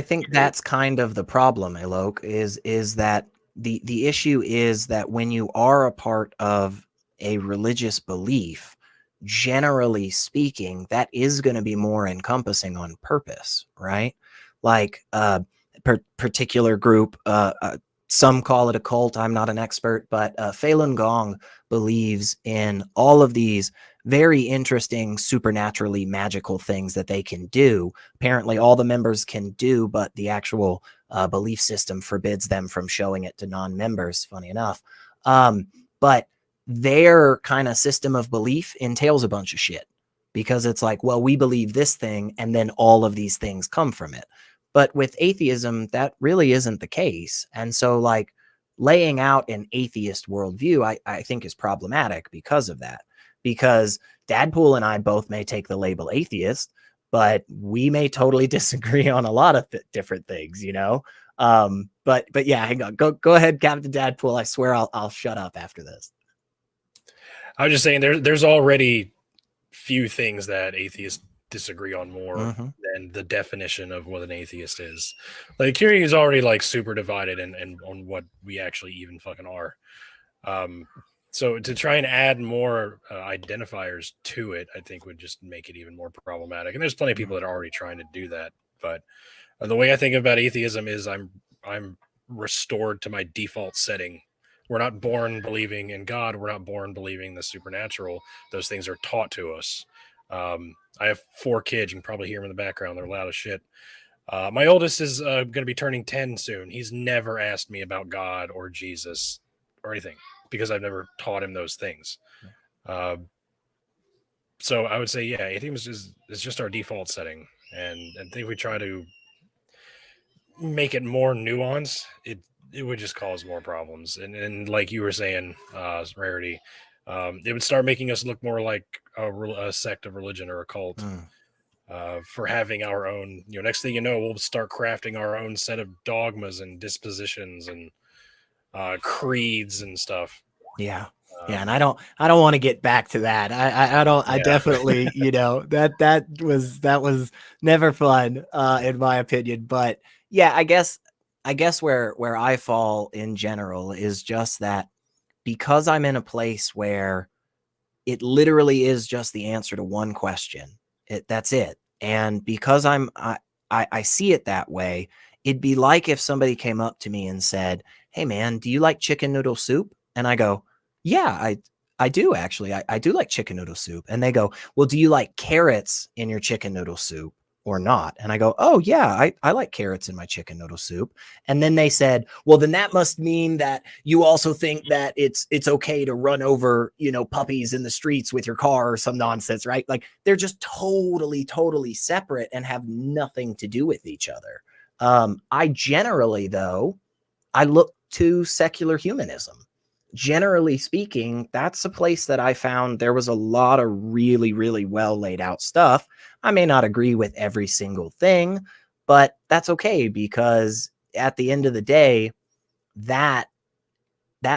think that's kind of the problem, Alok, is that the issue is that when you are a part of a religious belief, generally speaking, that is going to be more encompassing on purpose, right? Like particular group, some call it a cult. I'm not an expert, but Falun Gong believes in all of these very interesting, supernaturally magical things that they can do. Apparently all the members can do, but the actual belief system forbids them from showing it to non-members, funny enough. But their kind of system of belief entails a bunch of shit, because it's like, well, we believe this thing, and then all of these things come from it. But with atheism, that really isn't the case. And so, like, laying out an atheist worldview, I think is problematic because of that. Because DadPool and I both may take the label atheist, but we may totally disagree on a lot of different things, But yeah, hang on. Go ahead, Captain DadPool. I swear I'll shut up after this. I was just saying there's already few things that atheists disagree on more than the definition of what an atheist is. Like, Curie is already like super divided and on what we actually even fucking are. So to try and add more identifiers to it, I think would just make it even more problematic. And there's plenty of people that are already trying to do that. But the way I think about atheism is I'm restored to my default setting. We're not born believing in God. We're not born believing the supernatural. Those things are taught to us. I have 4 kids. You can probably hear them in the background. They're loud as shit. My oldest is going to be turning 10 soon. He's never asked me about God or Jesus or anything because I've never taught him those things. So I would say, yeah, atheism is just our default setting. And I think we try to make it more nuanced, it would just cause more problems. And like you were saying, Rarity, it would start making us look more like a sect of religion or a cult for having our own, next thing you know, we'll start crafting our own set of dogmas and dispositions and creeds and stuff. Yeah. Yeah, and I don't want to get back to that. I don't. I Yeah. definitely, that was never fun, in my opinion. But yeah, I guess where I fall in general is just that because I'm in a place where it literally is just the answer to one question. That's it. And because I see it that way, it'd be like if somebody came up to me and said, "Hey man, do you like chicken noodle soup?" And I go, "Yeah, I do actually. I do like chicken noodle soup." And they go, "Well, do you like carrots in your chicken noodle soup or not?" And I go, "Oh yeah, I like carrots in my chicken noodle soup." And then they said, "Well, then that must mean that you also think that it's okay to run over, puppies in the streets with your car or some nonsense," right? Like they're just totally separate and have nothing to do with each other. I generally, though, I look to secular humanism. Generally speaking, that's a place that I found there was a lot of really well laid out stuff. I may not agree with every single thing, but that's okay because at the end of the day, that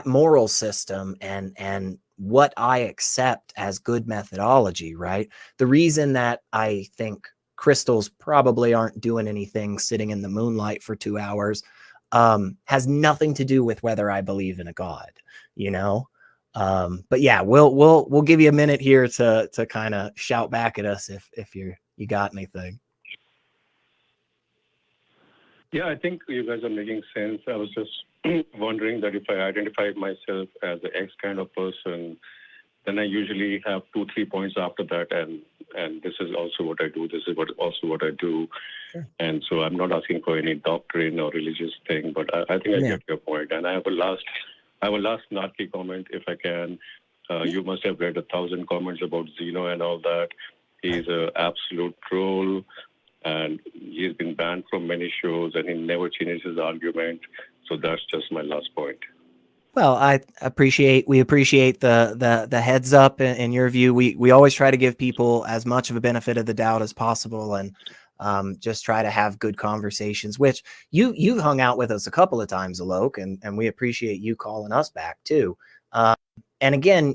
moral system and what I accept as good methodology, right? The reason that I think crystals probably aren't doing anything sitting in the moonlight for 2 hours has nothing to do with whether I believe in a God, but yeah, we'll give you a minute here to kind of shout back at us if you got anything. Yeah, I think you guys are making sense. I was just wondering that if I identify myself as the X kind of person, then I usually have 2-3 points after that, and this is also what I do. This is also what I do. Sure. And so I'm not asking for any doctrine or religious thing, but I think I get your point. And I have a last snarky comment, if I can. You must have read 1,000 comments about Zeno and all that. He's an absolute troll, and he's been banned from many shows, and he never changes his argument. So that's just my last point. Well, we appreciate the heads up in your view. We always try to give people as much of a benefit of the doubt as possible, and just try to have good conversations, which you've hung out with us a couple of times, Alok, and we appreciate you calling us back too. And again,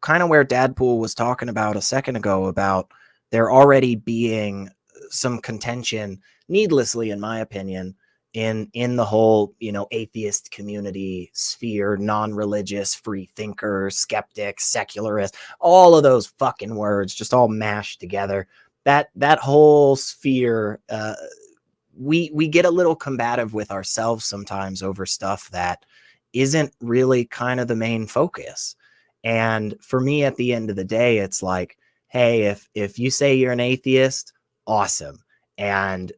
kind of where DadPool was talking about a second ago about there already being some contention, needlessly, in my opinion, in the whole, atheist community sphere, non-religious, free thinkers, skeptics, secularists, all of those fucking words just all mashed together. That whole sphere, we get a little combative with ourselves sometimes over stuff that isn't really kind of the main focus. And for me, at the end of the day, it's like, hey, if you say you're an atheist, awesome. And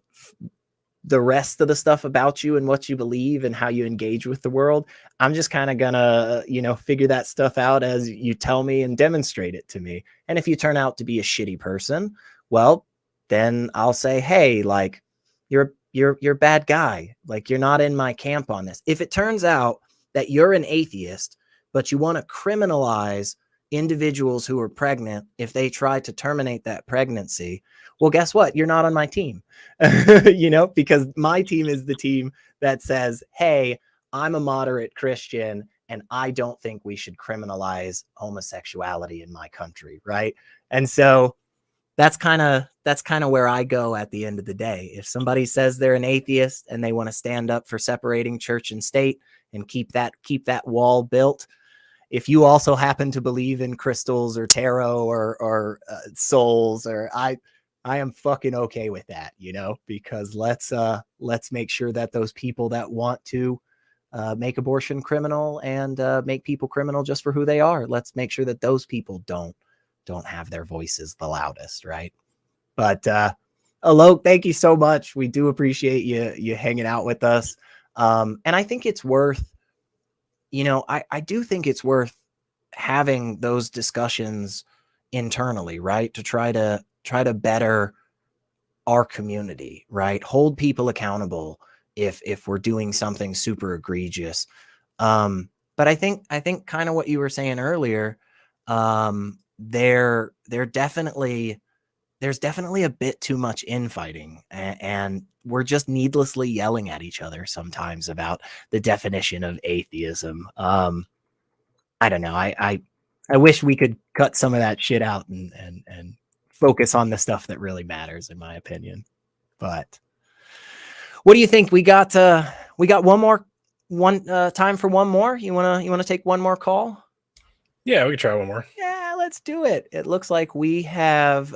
the rest of the stuff about you and what you believe and how you engage with the world, I'm just kind of gonna, figure that stuff out as you tell me and demonstrate it to me. And if you turn out to be a shitty person, well, then I'll say, hey, like you're a bad guy. Like you're not in my camp on this. If it turns out that you're an atheist, but you want to criminalize individuals who are pregnant if they try to terminate that pregnancy, well, guess what? You're not on my team, because my team is the team that says, hey, I'm a moderate Christian and I don't think we should criminalize homosexuality in my country. Right. And so that's kind of where I go at the end of the day. If somebody says they're an atheist and they want to stand up for separating church and state and keep that wall built, if you also happen to believe in crystals or tarot or souls, or I am fucking okay with that, because let's make sure that those people that want to make abortion criminal and make people criminal just for who they are, let's make sure that those people don't have their voices the loudest, right? But Alok, thank you so much. We do appreciate you hanging out with us. And I think it's worth, I do think it's worth having those discussions internally, right? To try to better our community, right? Hold people accountable if we're doing something super egregious. But I think kind of what you were saying earlier, there's definitely a bit too much infighting, and we're just needlessly yelling at each other sometimes about the definition of atheism. I don't know. I wish we could cut some of that shit out and focus on the stuff that really matters, in my opinion. But what do you think? We got time for one more. You wanna take one more call? Yeah, we can try one more. Yeah, let's do it. It looks like we have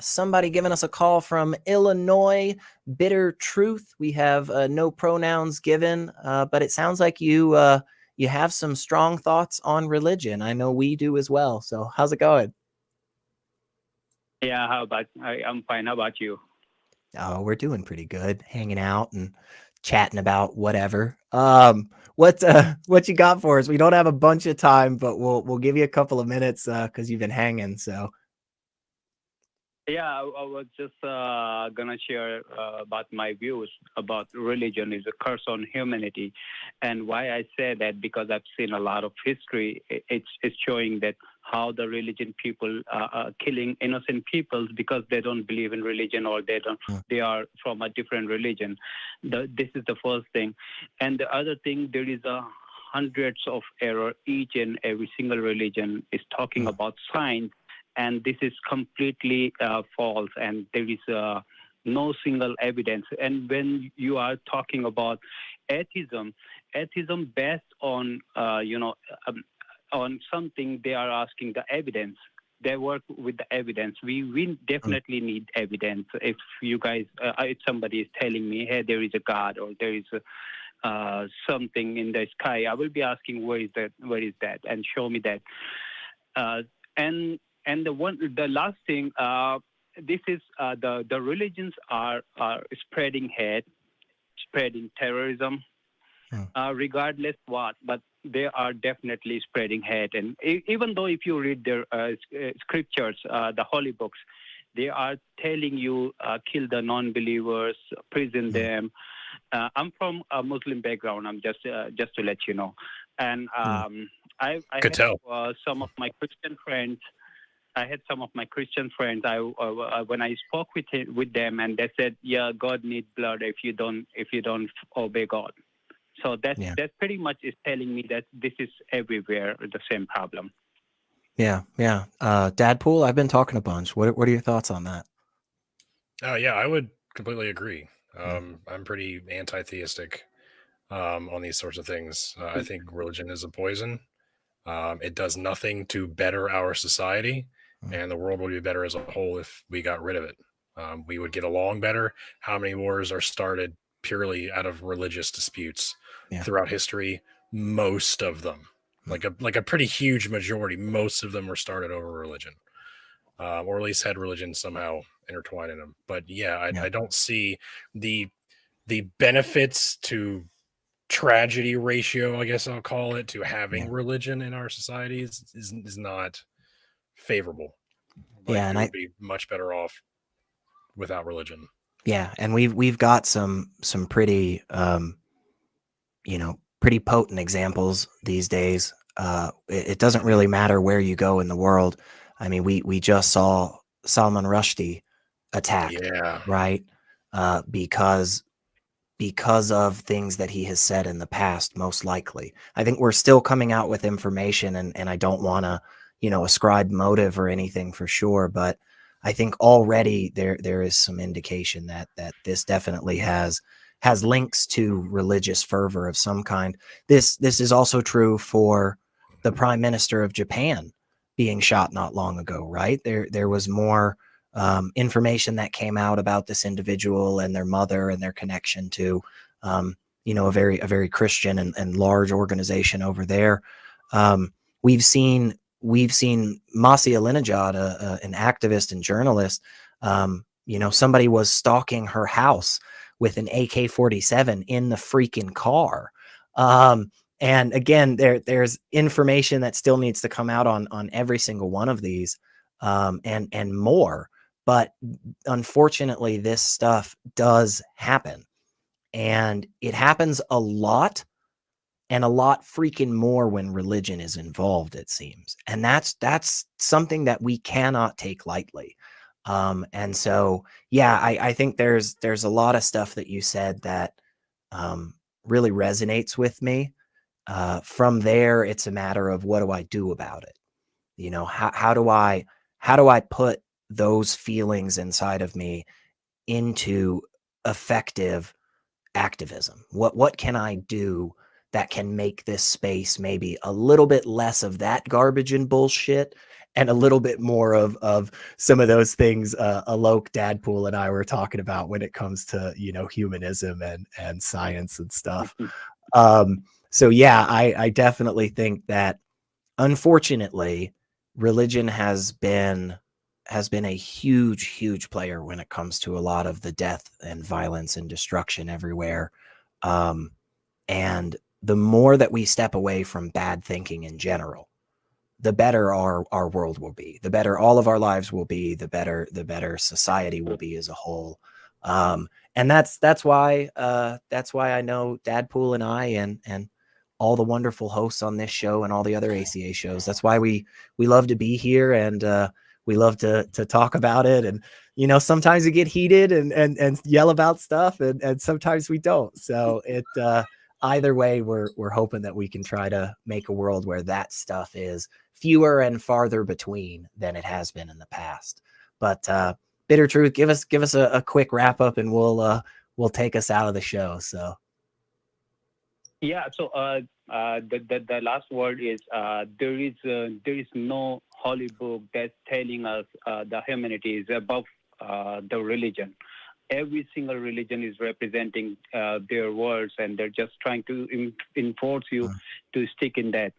somebody giving us a call from Illinois, Bitter Truth. We have no pronouns given, but it sounds like you have some strong thoughts on religion. I know we do as well. So how's it going? Yeah, I'm fine. How about you? Oh, we're doing pretty good, hanging out and chatting about whatever. What you got for us? We don't have a bunch of time, but we'll give you a couple of minutes because you've been hanging. So Yeah, I was just gonna share about my views about religion is a curse on humanity, and why I say that because I've seen a lot of history. It's showing that how the religion people are killing innocent peoples because they don't believe in religion or they are from a different religion. This is the first thing, and the other thing, there is hundreds of error. Each and every single religion is talking about science. And this is completely false, and there is no single evidence. And when you are talking about atheism based on on something, they are asking the evidence. They work with the evidence. We definitely need evidence. If you guys, if somebody is telling me, hey, there is a God or there is something in the sky, I will be asking, where is that, and show me that. And the last thing, this is the religions are spreading hate, spreading terrorism, regardless what, but they are definitely spreading hate. And even though if you read their scriptures, the holy books, they are telling you kill the non-believers, prison them. I'm from a Muslim background. I'm just to let you know, and I Could tell. Some of my Christian friends. I had some of my Christian friends. When I spoke with them, and they said, "Yeah, God needs blood if you don't obey God." So that pretty much is telling me that this is everywhere the same problem. yeah. DadPool, I've been talking a bunch. What are your thoughts on that? Oh yeah, I would completely agree. I'm pretty anti-theistic on these sorts of things. I think religion is a poison. It does nothing to better our society, and the world would be better as a whole if we got rid of it. We would get along better. How many wars are started purely out of religious disputes throughout history? Most of them, like a pretty huge majority, most of them were started over religion, or at least had religion somehow intertwined in them. But I don't see the benefits to tragedy ratio, I guess I'll call it, to having religion in our societies is not favorable. And I would be much better off without religion. Yeah, and we've got some pretty pretty potent examples these days. It doesn't really matter where you go in the world. I mean, we just saw Salman Rushdie attacked, right? Because of things that he has said in the past, most likely. I think we're still coming out with information, and I don't want to, ascribe motive or anything for sure, but I think already there is some indication that this definitely has links to religious fervor of some kind. This is also true for the Prime Minister of Japan being shot not long ago, right? There was more information that came out about this individual and their mother and their connection to, a very Christian and large organization over there. We've seen Masih Alinejad, an activist and journalist. Somebody was stalking her house with an AK-47 in the freaking car. And again, there's information that still needs to come out on every single one of these, and more. But unfortunately, this stuff does happen, and it happens a lot, and a lot freaking more when religion is involved, it seems. And that's something that we cannot take lightly. And so, I think there's a lot of stuff that you said that really resonates with me. From there, it's a matter of what do I do about it? You know, how do I put those feelings inside of me into effective activism? What can I do that can make this space maybe a little bit less of that garbage and bullshit and a little bit more of some of those things Alok, DadPool, and I were talking about when it comes to, you know, humanism and science and stuff. So yeah, I definitely think that unfortunately religion has been a huge player when it comes to a lot of the death and violence and destruction everywhere. And the more that we step away from bad thinking in general, the better our world will be, the better all of our lives will be, the better society will be as a whole. And that's why I know DadPool and I and all the wonderful hosts on this show and all the other ACA shows. That's why we love to be here, and we love to talk about it. And, you know, sometimes we get heated and yell about stuff, and sometimes we don't. So it either way, we're hoping that we can try to make a world where that stuff is fewer and farther between than it has been in the past. But Bitter Truth, give us a quick wrap up, and we'll take us out of the show. So yeah, so the last word is there is no holy book that's telling us the humanity is above the religion. Every single religion is representing their words, and they're just trying to enforce you to stick in that.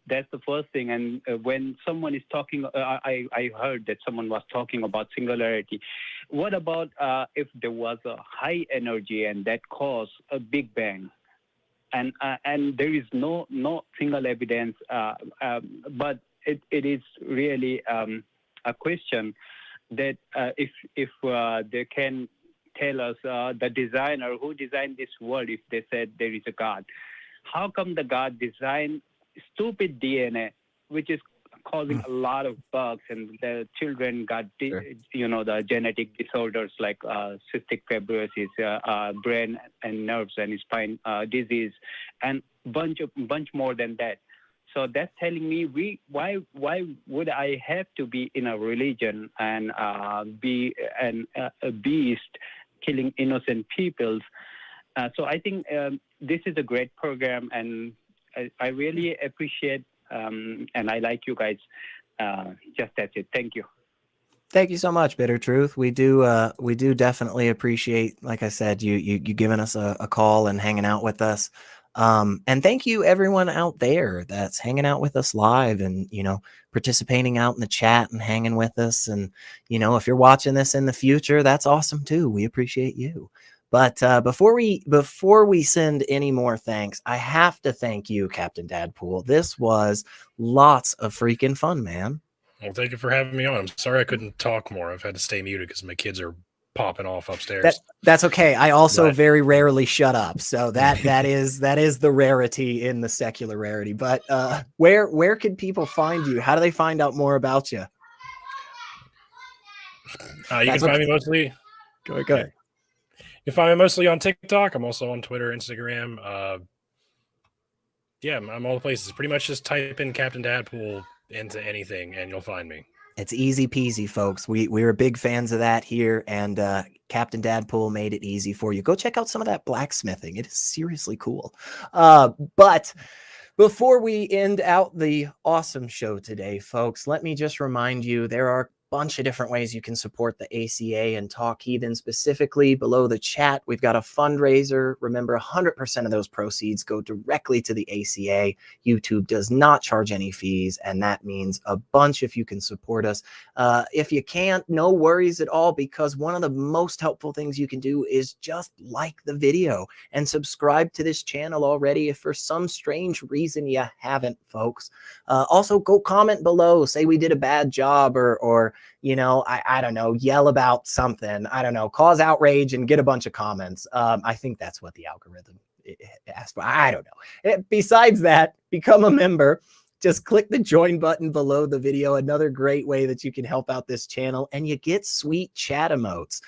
That's the first thing. And when someone is talking, I heard that someone was talking about singularity. What about if there was a high energy and that caused a big bang? And there is no single evidence, but it is really a question that if they can tell us the designer who designed this world, if they said there is a God, how come the God designed stupid DNA, which is causing a lot of bugs, and the children got the genetic disorders like cystic fibrosis, brain and nerves and spine disease, and bunch more than that. So that's telling me why would I have to be in a religion and be a beast killing innocent peoples? So I think this is a great program, and I really appreciate and I like you guys. Just that's it. Thank you. Thank you so much, Bitter Truth. We do definitely appreciate, like I said, you giving us a call and hanging out with us. And thank you everyone out there that's hanging out with us live and, you know, participating out in the chat and hanging with us. And, you know, if you're watching this in the future, that's awesome too. We appreciate you. But before we send any more thanks, I have to thank you, Captain DadPool. This was lots of freaking fun, man. Well, thank you for having me on. I'm sorry I couldn't talk more. I've had to stay muted because my kids are popping off upstairs. That's okay. I also very rarely shut up, so that is the rarity in the secular rarity. But where can people find you? How do they find out more about you? You can find me mostly. Go ahead. You can find me mostly on TikTok. I'm also on Twitter, Instagram. Yeah, I'm all the places. Pretty much just type in Captain DadPool into anything, and you'll find me. It's easy peasy, folks. We're big fans of that here, and Captain DadPool made it easy for you. Go check out some of that blacksmithing. It is seriously cool. But before we end out the awesome show today, folks, let me just remind you there are bunch of different ways you can support the ACA and Talk Heathen specifically. Below the chat, we've got a fundraiser. Remember, 100% of those proceeds go directly to the ACA. YouTube does not charge any fees, and that means a bunch if you can support us. If you can't, no worries at all, because one of the most helpful things you can do is just like the video and subscribe to this channel already if for some strange reason you haven't, folks. Also, go comment below, say we did a bad job, or you know, I don't know, yell about something. I don't know, cause outrage and get a bunch of comments. I think that's what the algorithm asked for. I don't know. Besides that, become a member. Just click the join button below the video. Another great way that you can help out this channel, and you get sweet chat emotes.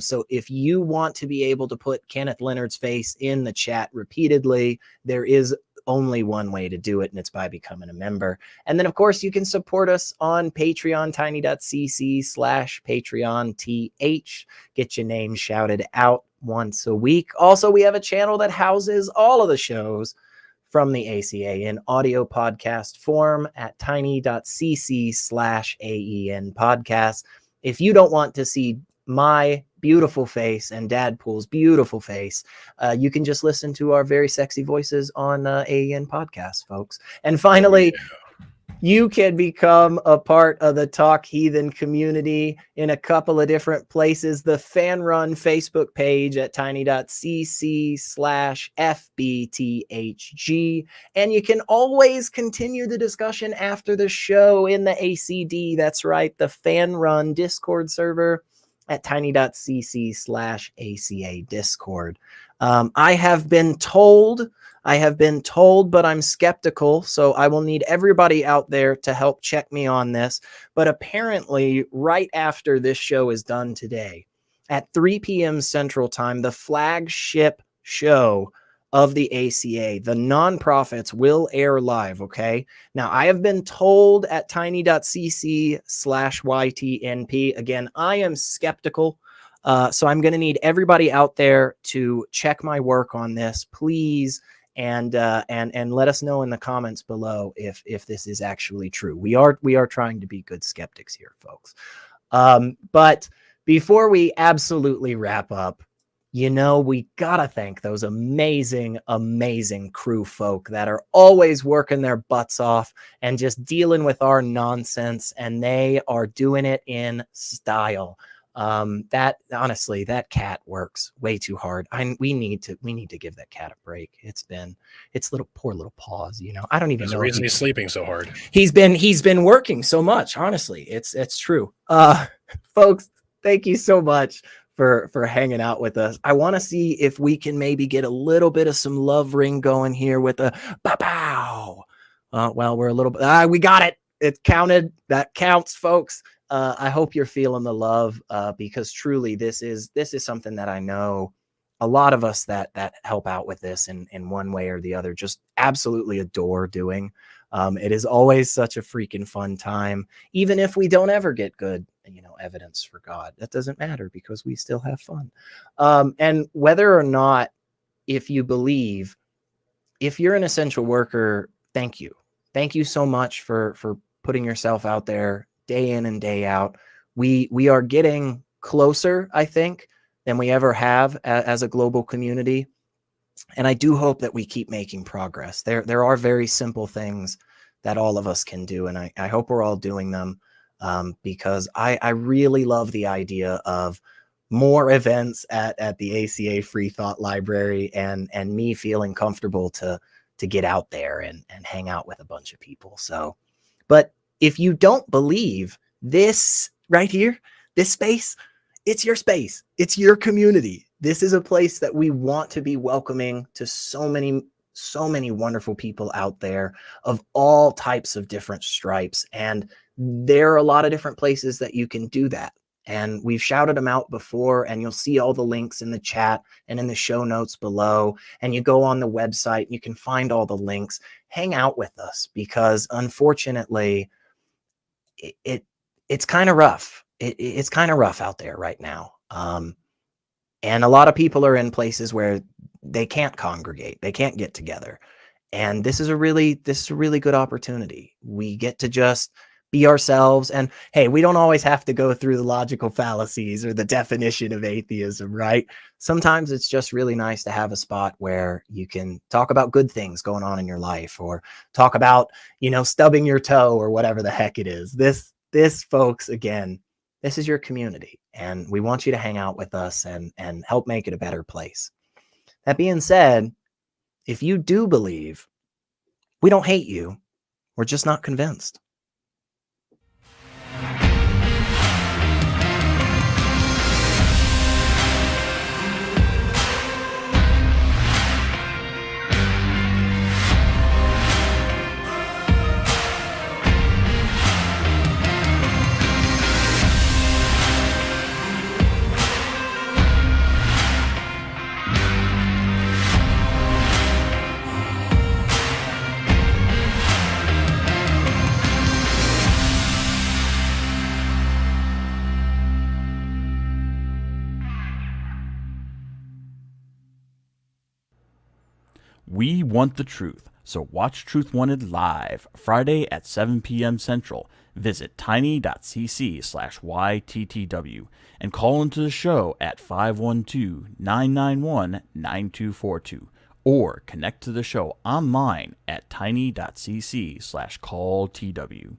So if you want to be able to put Kenneth Leonard's face in the chat repeatedly, there is only one way to do it, and it's by becoming a member. And then, of course, you can support us on Patreon, tiny.cc/PatreonTH. Get your name shouted out once a week. Also, we have a channel that houses all of the shows from the ACA in audio podcast form at tiny.cc/AEN podcast. If you don't want to see my beautiful face and Dadpool's beautiful face, you can just listen to our very sexy voices on AEN podcast, folks. And finally, you can become a part of the Talk Heathen community in a couple of different places. The fan run Facebook page at tiny.cc/FBTHG. And you can always continue the discussion after the show in the ACD. That's right, the fan run Discord server at tiny.cc/ACA Discord. I have been told, but I'm skeptical, so I will need everybody out there to help check me on this. But apparently, right after this show is done today, at 3 p.m. Central Time, the flagship show of the ACA, the Nonprofits, will air live, okay? Now, I have been told at tiny.cc/YTNP. Again, I am skeptical, so I'm going to need everybody out there to check my work on this, please, and let us know in the comments below if this is actually true. We are trying to be good skeptics here, folks. But before we absolutely wrap up, you know, we gotta thank those amazing, amazing crew folk that are always working their butts off and just dealing with our nonsense, and they are doing it in style. That honestly, that cat works way too hard. We need to give that cat a break. It's poor little paws, you know. I don't even There's know a reason he's sleeping so hard. He's been working so much. Honestly, it's true. Folks, thank you so much for hanging out with us. I want to see if we can maybe get a little bit of some love ring going here with a pow. Well, we're a little bit. We got it. It counted. That counts, folks. I hope you're feeling the love, because truly, this is something that I know a lot of us that help out with this in one way or the other just absolutely adore doing. It is always such a freaking fun time, even if we don't ever get good, evidence for God. That doesn't matter because we still have fun. And whether or not, if you believe, if you're an essential worker, thank you. Thank you so much for putting yourself out there day in and day out. We are getting closer, I think, than we ever have as a global community. And I do hope that we keep making progress. There are very simple things that all of us can do. And I hope we're all doing them, because I really love the idea of more events at the ACA Free Thought Library, and me feeling comfortable to get out there and hang out with a bunch of people. So, but if you don't believe this right here, this space, it's your space. It's your community. This is a place that we want to be welcoming to so many wonderful people out there of all types of different stripes. And there are a lot of different places that you can do that. And we've shouted them out before, and you'll see all the links in the chat and in the show notes below. And you go on the website, you can find all the links. Hang out with us, because unfortunately, it's kind of rough. It's kind of rough out there right now. And a lot of people are in places where they can't congregate, they can't get together. And this is a really good opportunity. We get to just be ourselves. And hey, we don't always have to go through the logical fallacies or the definition of atheism, right? Sometimes it's just really nice to have a spot where you can talk about good things going on in your life, or talk about, stubbing your toe or whatever the heck it is. This folks, again, this is your community, and we want you to hang out with us and help make it a better place. That being said, if you do believe, we don't hate you. We're just not convinced. We want the truth, so watch Truth Wanted live Friday at 7 p.m. Central. Visit tiny.cc/YTTW and call into the show at 512-991-9242 or connect to the show online at tiny.cc/calltw.